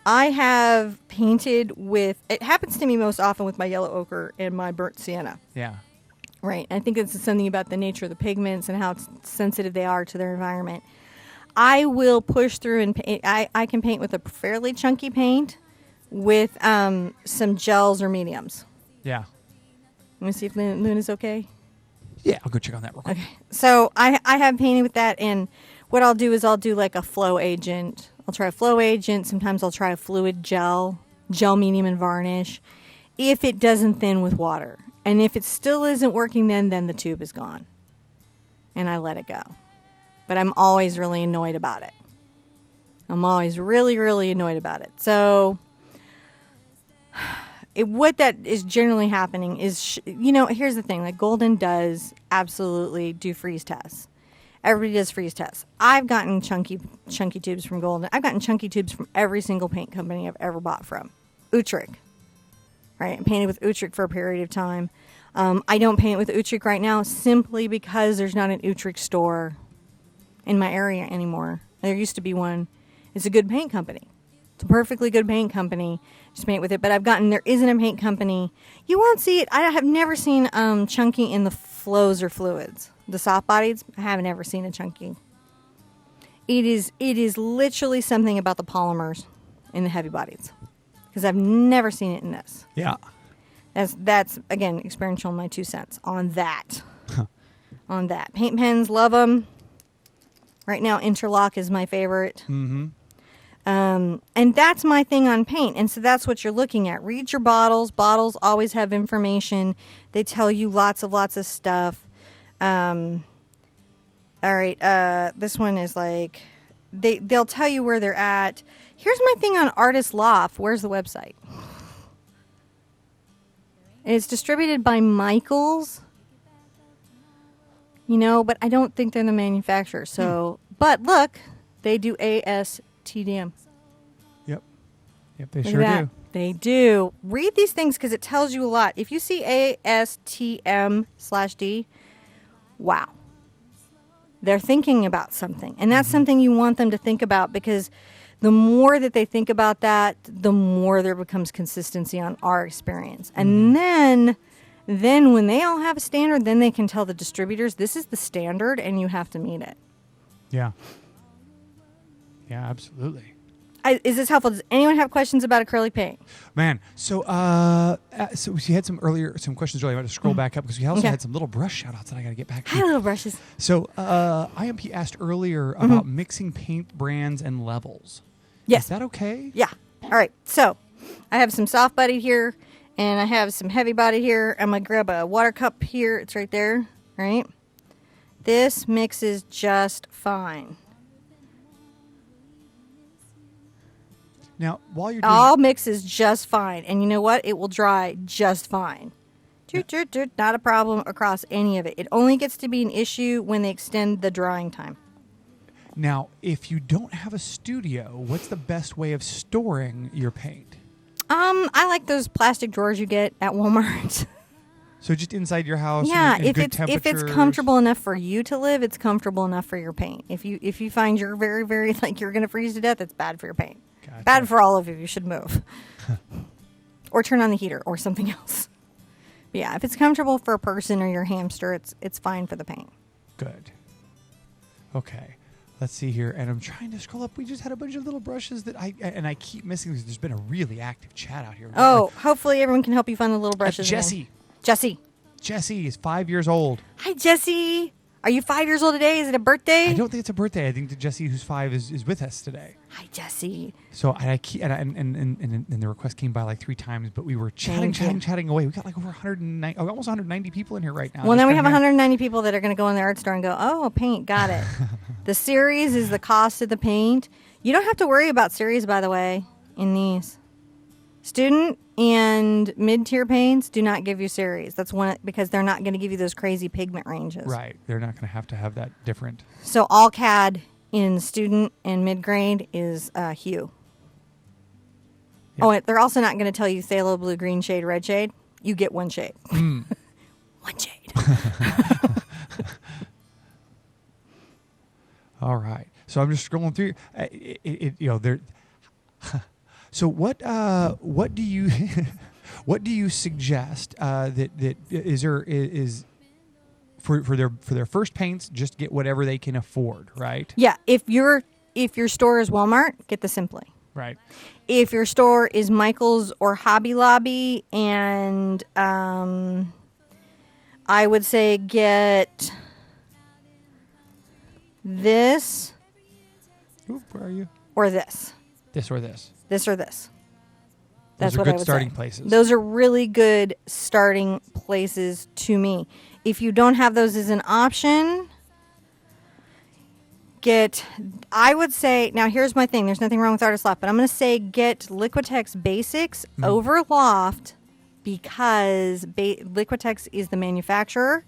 have painted with, it happens to me most often with my yellow ochre and my burnt sienna. Yeah. Right. I think it's something about the nature of the pigments and how sensitive they are to their environment. I will push through and paint. I can paint with a fairly chunky paint with some gels or mediums. Yeah. Let me see if Luna's okay. Yeah. I'll go check on that real quick. Okay. So I have painted with that, and what I'll do is I'll do like a flow agent. I'll try a flow agent. Sometimes I'll try a fluid gel medium and varnish. If it doesn't thin with water. And if it still isn't working then the tube is gone. And I let it go. But I'm always really annoyed about it. I'm always really, really annoyed about it. So what that is generally happening is, you know, here's the thing. Like Golden does absolutely do freeze tests. Everybody does freeze tests. I've gotten chunky tubes from Golden. I've gotten chunky tubes from every single paint company I've ever bought from. Utrecht. Right? I painted with Utrecht for a period of time. I don't paint with Utrecht right now simply because there's not an Utrecht store in my area anymore. There used to be one. It's a good paint company. It's a perfectly good paint company. Just paint with it. But there isn't a paint company. You won't see it. I have never seen chunky in the flows or fluids. The soft bodies, I haven't ever seen a chunky. It is literally something about the polymers in the heavy bodies. Because I've never seen it in this. Yeah. That's again, experiential, my 2 cents on that. On that. Paint pens, love them. Right now, Interlock is my favorite. Mm-hmm. And that's my thing on paint. And so that's what you're looking at. Read your bottles. Bottles always have information. They tell you lots of stuff. All right. This one is like, they'll tell you where they're at. Here's my thing on Artist Loft. Where's the website? It's distributed by Michaels. You know, but I don't think they're the manufacturer. So, but look, they do TDM. Yep. Yep, they Look sure at that. do. They do. Read these things because it tells you a lot. If you see ASTM/D, wow. They're thinking about something. And that's something you want them to think about, because the more that they think about that, the more there becomes consistency on our experience. And then when they all have a standard, then they can tell the distributors, this is the standard and you have to meet it. Yeah. Yeah, absolutely. Is this helpful? Does anyone have questions about acrylic paint? Man, so we had some questions earlier. I want to scroll back up because we also Okay. had some little brush shout-outs that I got to get back to. Hi, little brushes. So IMP asked earlier about mixing paint brands and levels. Yes. Is that okay? Yeah. All right. So I have some soft body here and I have some heavy body here. I'm going to grab a water cup here. It's right there. Right? This mixes just fine. Now, while you're doing All mixes just fine. And you know what? It will dry just fine. Not a problem across any of it. It only gets to be an issue when they extend the drying time. Now, if you don't have a studio, what's the best way of storing your paint? I like those plastic drawers you get at Walmart. So just inside your house. Yeah, in if good it's temperatures? comfortable enough for you to live, it's comfortable enough for your paint. If you find you're very, very like you're gonna freeze to death, it's bad for your paint. Gotcha. Bad for all of you. You should move. Or turn on the heater or something else. But yeah, if it's comfortable for a person or your hamster, it's fine for the paint. Good. Okay. Let's see here. And I'm trying to scroll up. We just had a bunch of little brushes that I keep missing because there's been a really active chat out here. Oh, hopefully everyone can help you find the little brushes. Jessie. Jesse. Jesse is 5 years old. Hi, Jesse. Are you 5 years old today? Is it a birthday? I don't think it's a birthday. I think that Jesse, who's 5, is with us today. Hi, Jesse. So and the request came by like 3 times, but we were chatting away. We got like over 190, almost 190 people in here right now. Well, now we have Just 190 people that are going to go in the art store and go, oh, paint, got it. The series is the cost of the paint. You don't have to worry about series, by the way, in these. Student and mid-tier paints do not give you series. That's one because they're not going to give you those crazy pigment ranges. Right. They're not going to have that different. So all CAD in student and mid-grade is hue. Yep. Oh, they're also not going to tell you phthalo blue, green shade, red shade. You get one shade. One shade. All right. So I'm just scrolling through. There. So what do you what do you suggest that is for their first paints? Just get whatever they can afford, right? Yeah, if your store is Walmart, get the Simply. Right. If your store is Michael's or Hobby Lobby, and I would say get this Ooh, where are you? or this. This or this. This or this. Those That's are what I good would starting say. places. Those are really good starting places to me. If you don't have those as an option, I would say, now here's my thing. There's nothing wrong with Artist Loft, but I'm going to say get Liquitex Basics over Loft because Liquitex is the manufacturer.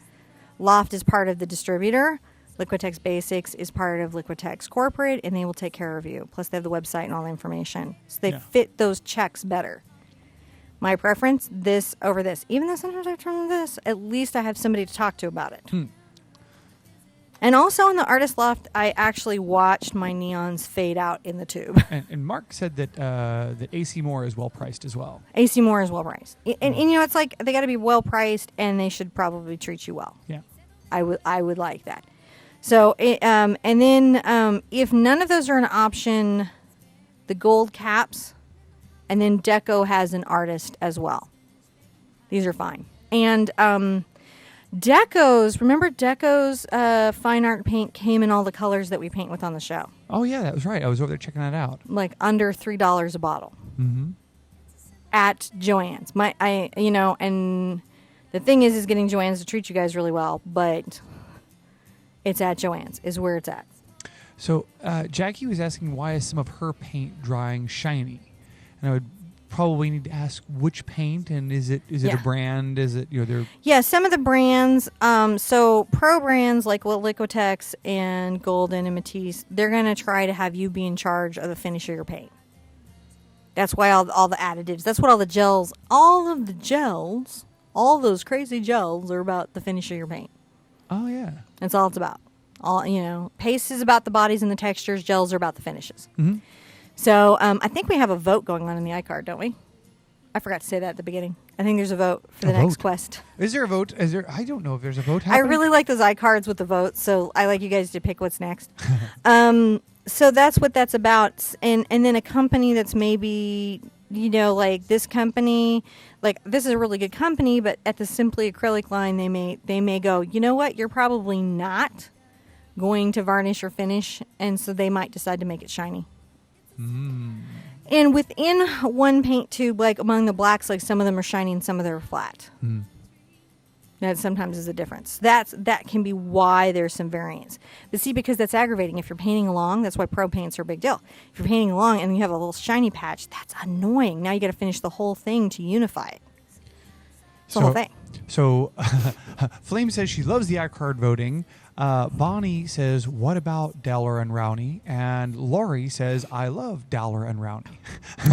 Loft is part of the distributor. Liquitex Basics is part of Liquitex Corporate, and they will take care of you. Plus, they have the website and all the information. So they fit those checks better. My preference, this over this. Even though sometimes I turn to this, at least I have somebody to talk to about it. And also in the Artist Loft, I actually watched my neons fade out in the tube. And Mark said that AC Moore is well priced as well. AC Moore is well priced. And you know, it's like they got to be well priced, and they should probably treat you well. Yeah. I would like that. So, and then if none of those are an option, the gold caps, and then Deco has an artist as well. These are fine. And Deco's, remember Deco's fine art paint came in all the colors that we paint with on the show. Oh yeah, that was right. I was over there checking that out. Like under $3 a bottle. Mm-hmm. At Joann's. And the thing is getting Joann's to treat you guys really well, but it's at Joann's is where it's at. So Jackie was asking why is some of her paint drying shiny, and I would probably need to ask which paint, and is it a Yeah. brand? Is it they're Yeah, some of the brands, so pro brands like Liquitex and Golden and Matisse, they're going to try to have you be in charge of the finish of your paint. That's why all the additives, that's what all the gels, all those crazy gels are about the finish of your paint. oh yeah. That's all it's about. Paste is about the bodies and the textures, gels are about the finishes. Mm-hmm. So I think we have a vote going on in the iCard, don't we? I forgot to say that at the beginning. I think there's a vote for the A next vote? quest. Is there a vote? I don't know if there's a vote I happening. really like those iCards with the votes, so I like you guys to pick what's next. So that's what that's about. And then a company that's maybe, like this company, like this is a really good company, but at the Simply Acrylic line, they may go, you know what, you're probably not going to varnish or finish, and so they might decide to make it shiny. And within one paint tube, like among the blacks, like some of them are shiny and some of them are flat. That sometimes is a difference. That can be why there's some variance. But see, because that's aggravating. If you're painting along, that's why pro paints are a big deal. If you're painting along and you have a little shiny patch, that's annoying. Now you got to finish the whole thing to unify it. It's the whole thing. So, Flame says she loves the iCard voting. Bonnie says, what about Dowler and Rowney? And Lori says, I love Dowler and Rowney.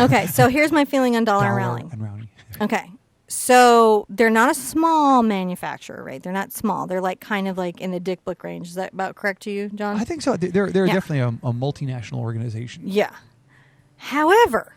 Okay, so here's my feeling on Dollar Dowler Rowling. and Rowney. Okay. So they're not a small manufacturer, right? They're not small. They're like kind of like in the Dick Blick range. Is that about correct to you, John? I think so. They're Yeah. definitely a multinational organization. Yeah. However,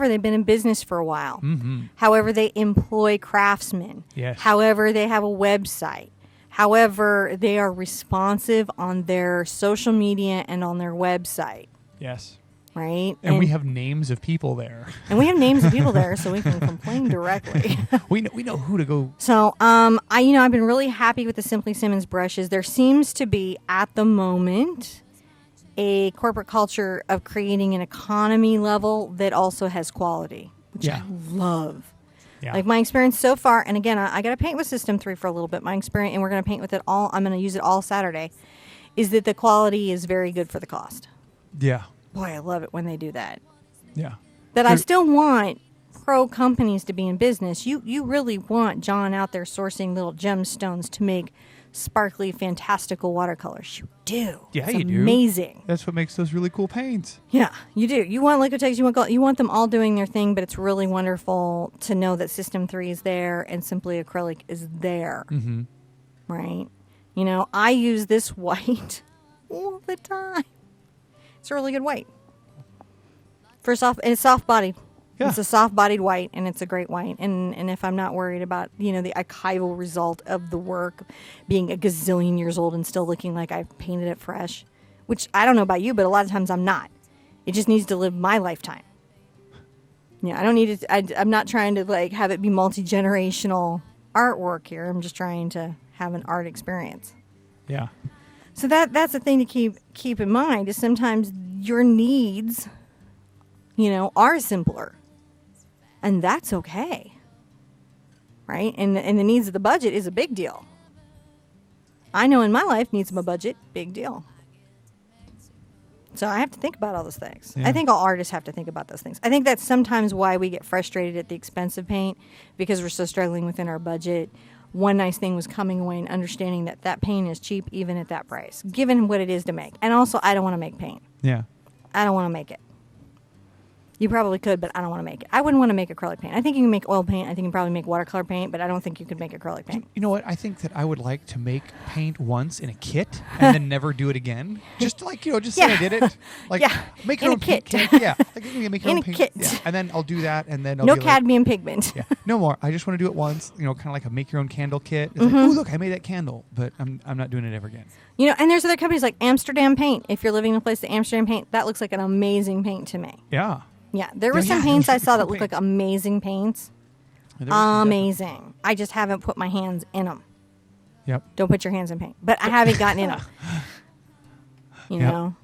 they've been in business for a while. Mm-hmm. However, they employ craftsmen. Yes. However, they have a website. However, they are responsive on their social media and on their website, Yes. right? And we have names of people there. and we have names of people there, so we can complain directly. we know who to go. So, I've been really happy with the Simply Simmons brushes. There seems to be, at the moment, a corporate culture of creating an economy level that also has quality, which Yeah. I love. Yeah. Like my experience so far, and again, I got to paint with System 3 for a little bit. My experience, and we're going to paint with it all, I'm going to use it all Saturday, is that the quality is very good for the cost. Yeah. Boy, I love it when they do that. Yeah. But I There- still want pro companies to be in business. You really want John out there sourcing little gemstones to make sparkly, fantastical watercolors. You do. Yeah, It's you do. amazing. That's what makes those really cool paints. Yeah, you do. You want Liquitex, you want them all doing their thing, but it's really wonderful to know that System 3 is there and Simply Acrylic is there. Mm-hmm. Right? I use this white all the time. It's a really good white. And it's soft-bodied. Yeah. It's a soft-bodied white, and it's a great white. And if I'm not worried about, the archival result of the work being a gazillion years old and still looking like I painted it fresh, which I don't know about you, but a lot of times I'm not. It just needs to live my lifetime. Yeah, I don't need it. I'm not trying to have it be multi-generational artwork here. I'm just trying to have an art experience. Yeah. So that's the thing to keep in mind is sometimes your needs, are simpler. And that's okay. Right? And the needs of the budget is a big deal. I know in my life, needs of a budget, big deal. So I have to think about all those things. Yeah. I think all artists have to think about those things. I think that's sometimes why we get frustrated at the expensive paint, because we're so struggling within our budget. One nice thing was coming away and understanding that paint is cheap even at that price, given what it is to make. And also, I don't want to make paint. Yeah. I don't want to make it. You probably could, but I don't want to make it. I wouldn't want to make acrylic paint. I think you can make oil paint. I think you can probably make watercolor paint, but I don't think you could make acrylic paint. You know what? I think that I would like to make paint once in a kit and then never do it again. Just just say Yeah. I did it. Like Yeah. make In your a own kit. paint. Yeah. Like you can make your In own a paint. kit. Yeah. And then I'll do that and then I'll No be like, cadmium pigment. yeah. No more. I just want to do it once, kind of like a make your own candle kit. It's Mm-hmm. like, oh look, I made that candle, but I'm not doing it ever again. And there's other companies like Amsterdam Paint. If you're living in a place that Amsterdam Paint, that looks like an amazing paint to me. Yeah. Yeah, there were some Yeah, paints I those saw really that cool looked like paints. amazing paints. There was some Amazing. I just haven't put my hands in them. Yep. Don't put your hands in paint. But I haven't gotten in them. You Yep. know?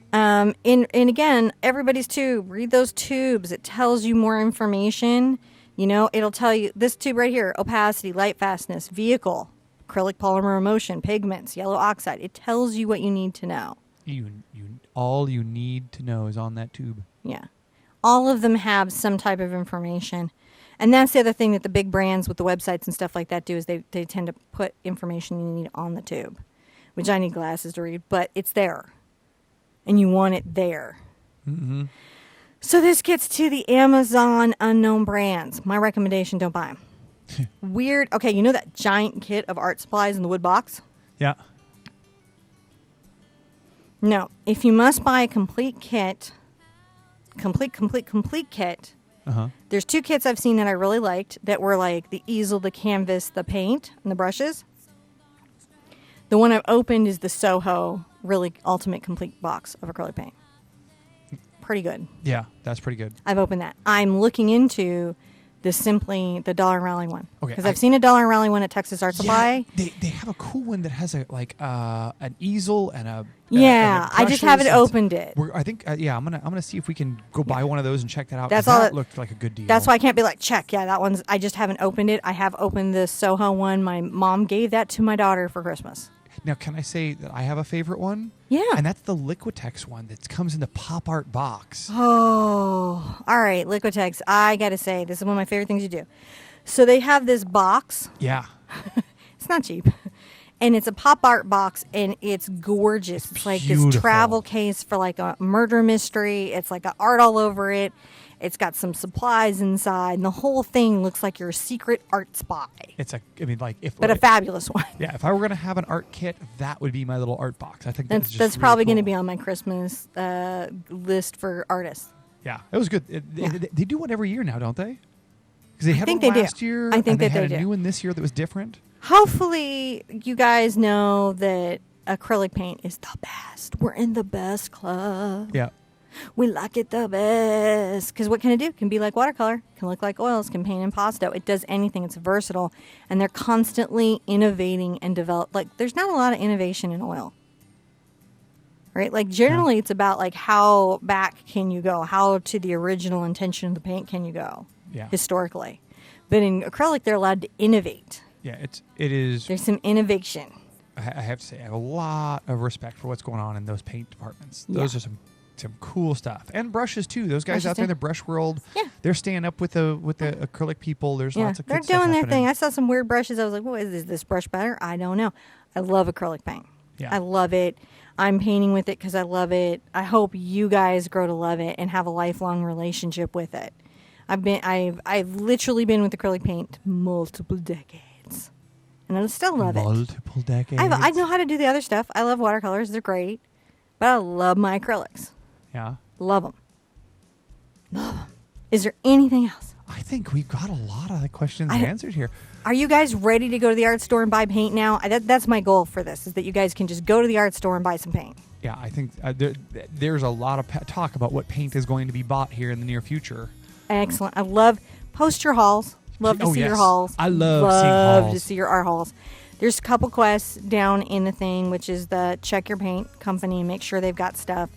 And again, everybody's tube. Read those tubes. It tells you more information. It'll tell you this tube right here, opacity, light fastness, vehicle, acrylic polymer emulsion, pigments, yellow oxide. It tells you what you need to know. All you need to know is on that tube. Yeah. All of them have some type of information. And that's the other thing that the big brands with the websites and stuff like that do is they tend to put information you need on the tube, which I need glasses to read, but it's there. And you want it there. Mm-hmm. So this gets to the Amazon unknown brands. My recommendation, don't buy them. Weird. Okay, you know that giant kit of art supplies in the wood box? Yeah. No. If you must buy a complete kit, complete kit, Uh-huh. there's 2 kits I've seen that I really liked that were like the easel, the canvas, the paint, and the brushes. The one I've opened is the Soho really ultimate complete box of acrylic paint. Pretty good. Yeah, that's pretty good. I've opened that. I'm looking into the Dollar and Raleigh one. Okay, Because I've seen a Dollar and Raleigh one at Texas Art Supply. Yeah, they have a cool one that has an easel and a Yeah, and I just haven't opened it. I think I'm gonna see if we can go buy one of those and check that out. That's 'cause all that it- looked like a good deal. That's why I can't be like, check. Yeah, that one's, I just haven't opened it. I have opened the Soho one. My mom gave that to my daughter for Christmas. Now, can I say that I have a favorite one? Yeah. And that's the Liquitex one that comes in the pop art box. Oh, all right. Liquitex. I got to say, this is one of my favorite things you do. So they have this box. Yeah. It's not cheap. And it's a pop art box, and it's gorgeous. It's like this beautiful. travel case for like a murder mystery. It's like art all over it. It's got some supplies inside, and the whole thing looks like you're a secret art spy. If But a fabulous one. yeah, if I were gonna have an art kit, that would be my little art box. I think That's just probably really going to cool. be on my Christmas list for artists. Yeah, it was good. They do one every year now, don't they? Because they had think one they do. last year. I think and they that had they a do. new one this year that was different. Hopefully, you guys know that acrylic paint is the best. We're in the best club. Yeah. We like it the best. Because what can it do? It can be like watercolor. It can look like oils. It can paint impasto. It does anything. It's versatile. And they're constantly innovating and develop. Like, there's not a lot of innovation in oil. Right? Like, generally, it's about, like, how back can you go? How to the original intention of the paint can you go? Yeah. Historically. But in acrylic, they're allowed to innovate. Yeah, it is. There's some innovation. I have to say, I have a lot of respect for what's going on in those paint departments. Yeah. Those are some cool stuff, and brushes too. Those guys Brushes out there in too. the brush world, Yeah. they're staying up with the acrylic people. There's Yeah, lots of they're good stuff doing their happening. thing. I saw some weird brushes. I was like, what is this brush better? I don't know. I love acrylic paint. Yeah. I love it. I'm painting with it because I love it. I hope you guys grow to love it and have a lifelong relationship with it. I've literally been with acrylic paint multiple decades, and I still love it. Multiple decades. I know how to do the other stuff. I love watercolors. They're great, but I love my acrylics. Yeah. Love them. Love them. Is there anything else? I think we've got a lot of the questions I- answered here. Are you guys ready to go to the art store and buy paint now? That's my goal for this, is that you guys can just go to the art store and buy some paint. Yeah, I think there's a lot of talk about what paint is going to be bought here in the near future. Excellent. I love, post your hauls. Love to Oh, see your yes. hauls. I love seeing to hauls. see your art hauls. There's a couple quests down in the thing, which is the check your paint company and make sure they've got stuff.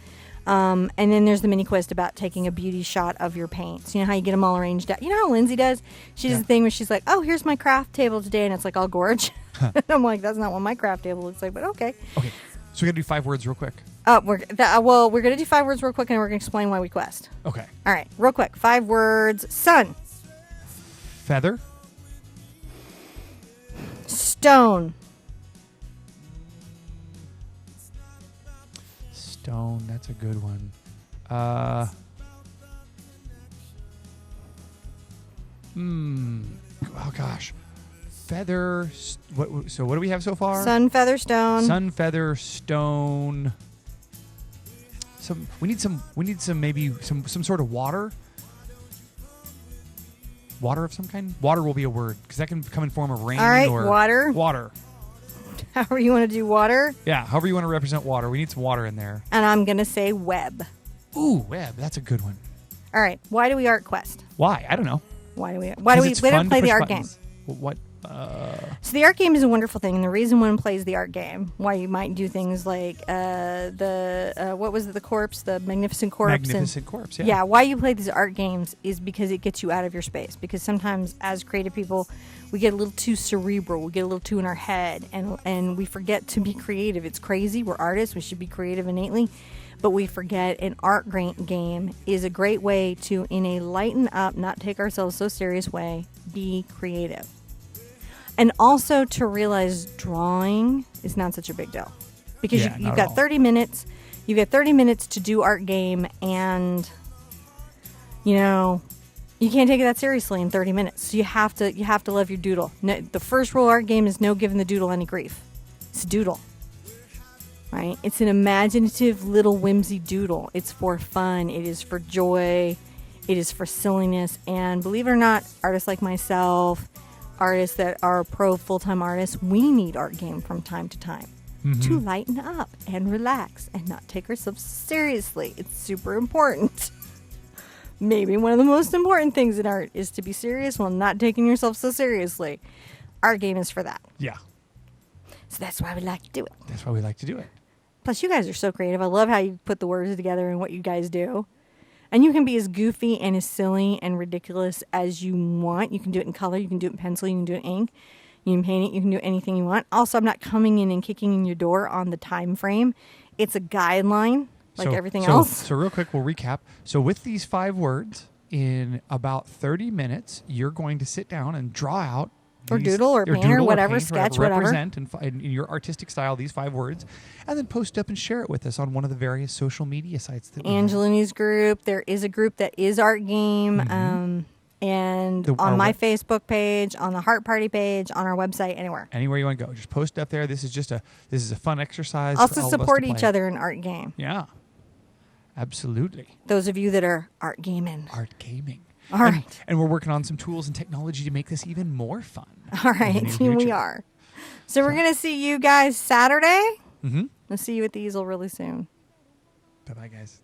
And then there's the mini quest about taking a beauty shot of your paints. You know how you get them all arranged out? You know how Lindsay does? She does Yeah. the thing where she's like, oh, here's my craft table today, and it's like all gorge. I'm like, that's not what my craft table looks like, but okay. Okay, so we got to do 5 words real quick. We're going to do 5 words real quick, and we're going to explain why we quest. Okay. All right, real quick. 5 words. Sun. Feather. Stone. Stone. That's a good one. Oh gosh. Feather. So what do we have so far? Sun, feather, stone. Sun, feather, stone. We need some maybe some sort of water. Water of some kind. Water will be a word because that can come in form of rain. All right, or water. Water. However you want to do water. Yeah, however you want to represent water. We need some water in there. And I'm going to say web. Ooh, web. That's a good one. All right. Why do we art quest? Why? I don't know. Why do we 'Cause don't it's fun to play the push art buttons. game? What? So the art game is a wonderful thing, and the reason one plays the art game, why you might do things like what was it, the corpse, the magnificent corpse, Magnificent Corpse. Yeah. why you play these art games is because it gets you out of your space. Because sometimes, as creative people, We get a little too cerebral. We get a little too in our head, and we forget to be creative. It's crazy. We're artists. We should be creative innately, but we forget an art game is a great way to, in a lighten up, not take ourselves so serious way, be creative. And also to realize drawing is not such a big deal, because Yeah, you've not at got all. 30 minutes. You get 30 minutes to do art game, and you know you can't take it that seriously in 30 minutes. So you have to love your doodle. No, the first rule of art game is no giving the doodle any grief. It's a doodle, right? It's an imaginative little whimsy doodle. It's for fun. It is for joy. It is for silliness. And believe it or not, artists like myself, artists that are pro full-time artists, we need art game from time to time to lighten up and relax and not take ourselves seriously. It's super important. Maybe one of the most important things in art is to be serious while not taking yourself so seriously. Art game is for that. Yeah. So that's why we like to do it. That's why we like to do it. Plus, you guys are so creative. I love how you put the words together and what you guys do. And you can be as goofy and as silly and ridiculous as you want. You can do it in color. You can do it in pencil. You can do it in ink. You can paint it. You can do anything you want. Also, I'm not coming in and kicking in your door on the time frame. It's a guideline, like everything else. So real quick, we'll recap. So with these 5 words, in about 30 minutes, you're going to sit down and draw out Or doodle or paint or whatever, sketch, whatever. Represent in your artistic style these 5 words, and then post up and share it with us on one of the various social media sites that we have. Angelini's group. There is a group that is art game. And on my Facebook page, on the Heart Party page, on our website, anywhere. Anywhere you want to go, just post up there. This is a fun exercise. Also for all of us support to each play. other in art game. Yeah, absolutely. Those of you that are art gaming. Art gaming. All right. And we're working on some tools and technology to make this even more fun. All in the right. near We future. are. So we're going to see you guys Saturday. Mm-hmm. We'll see you at the easel really soon. Bye-bye, guys.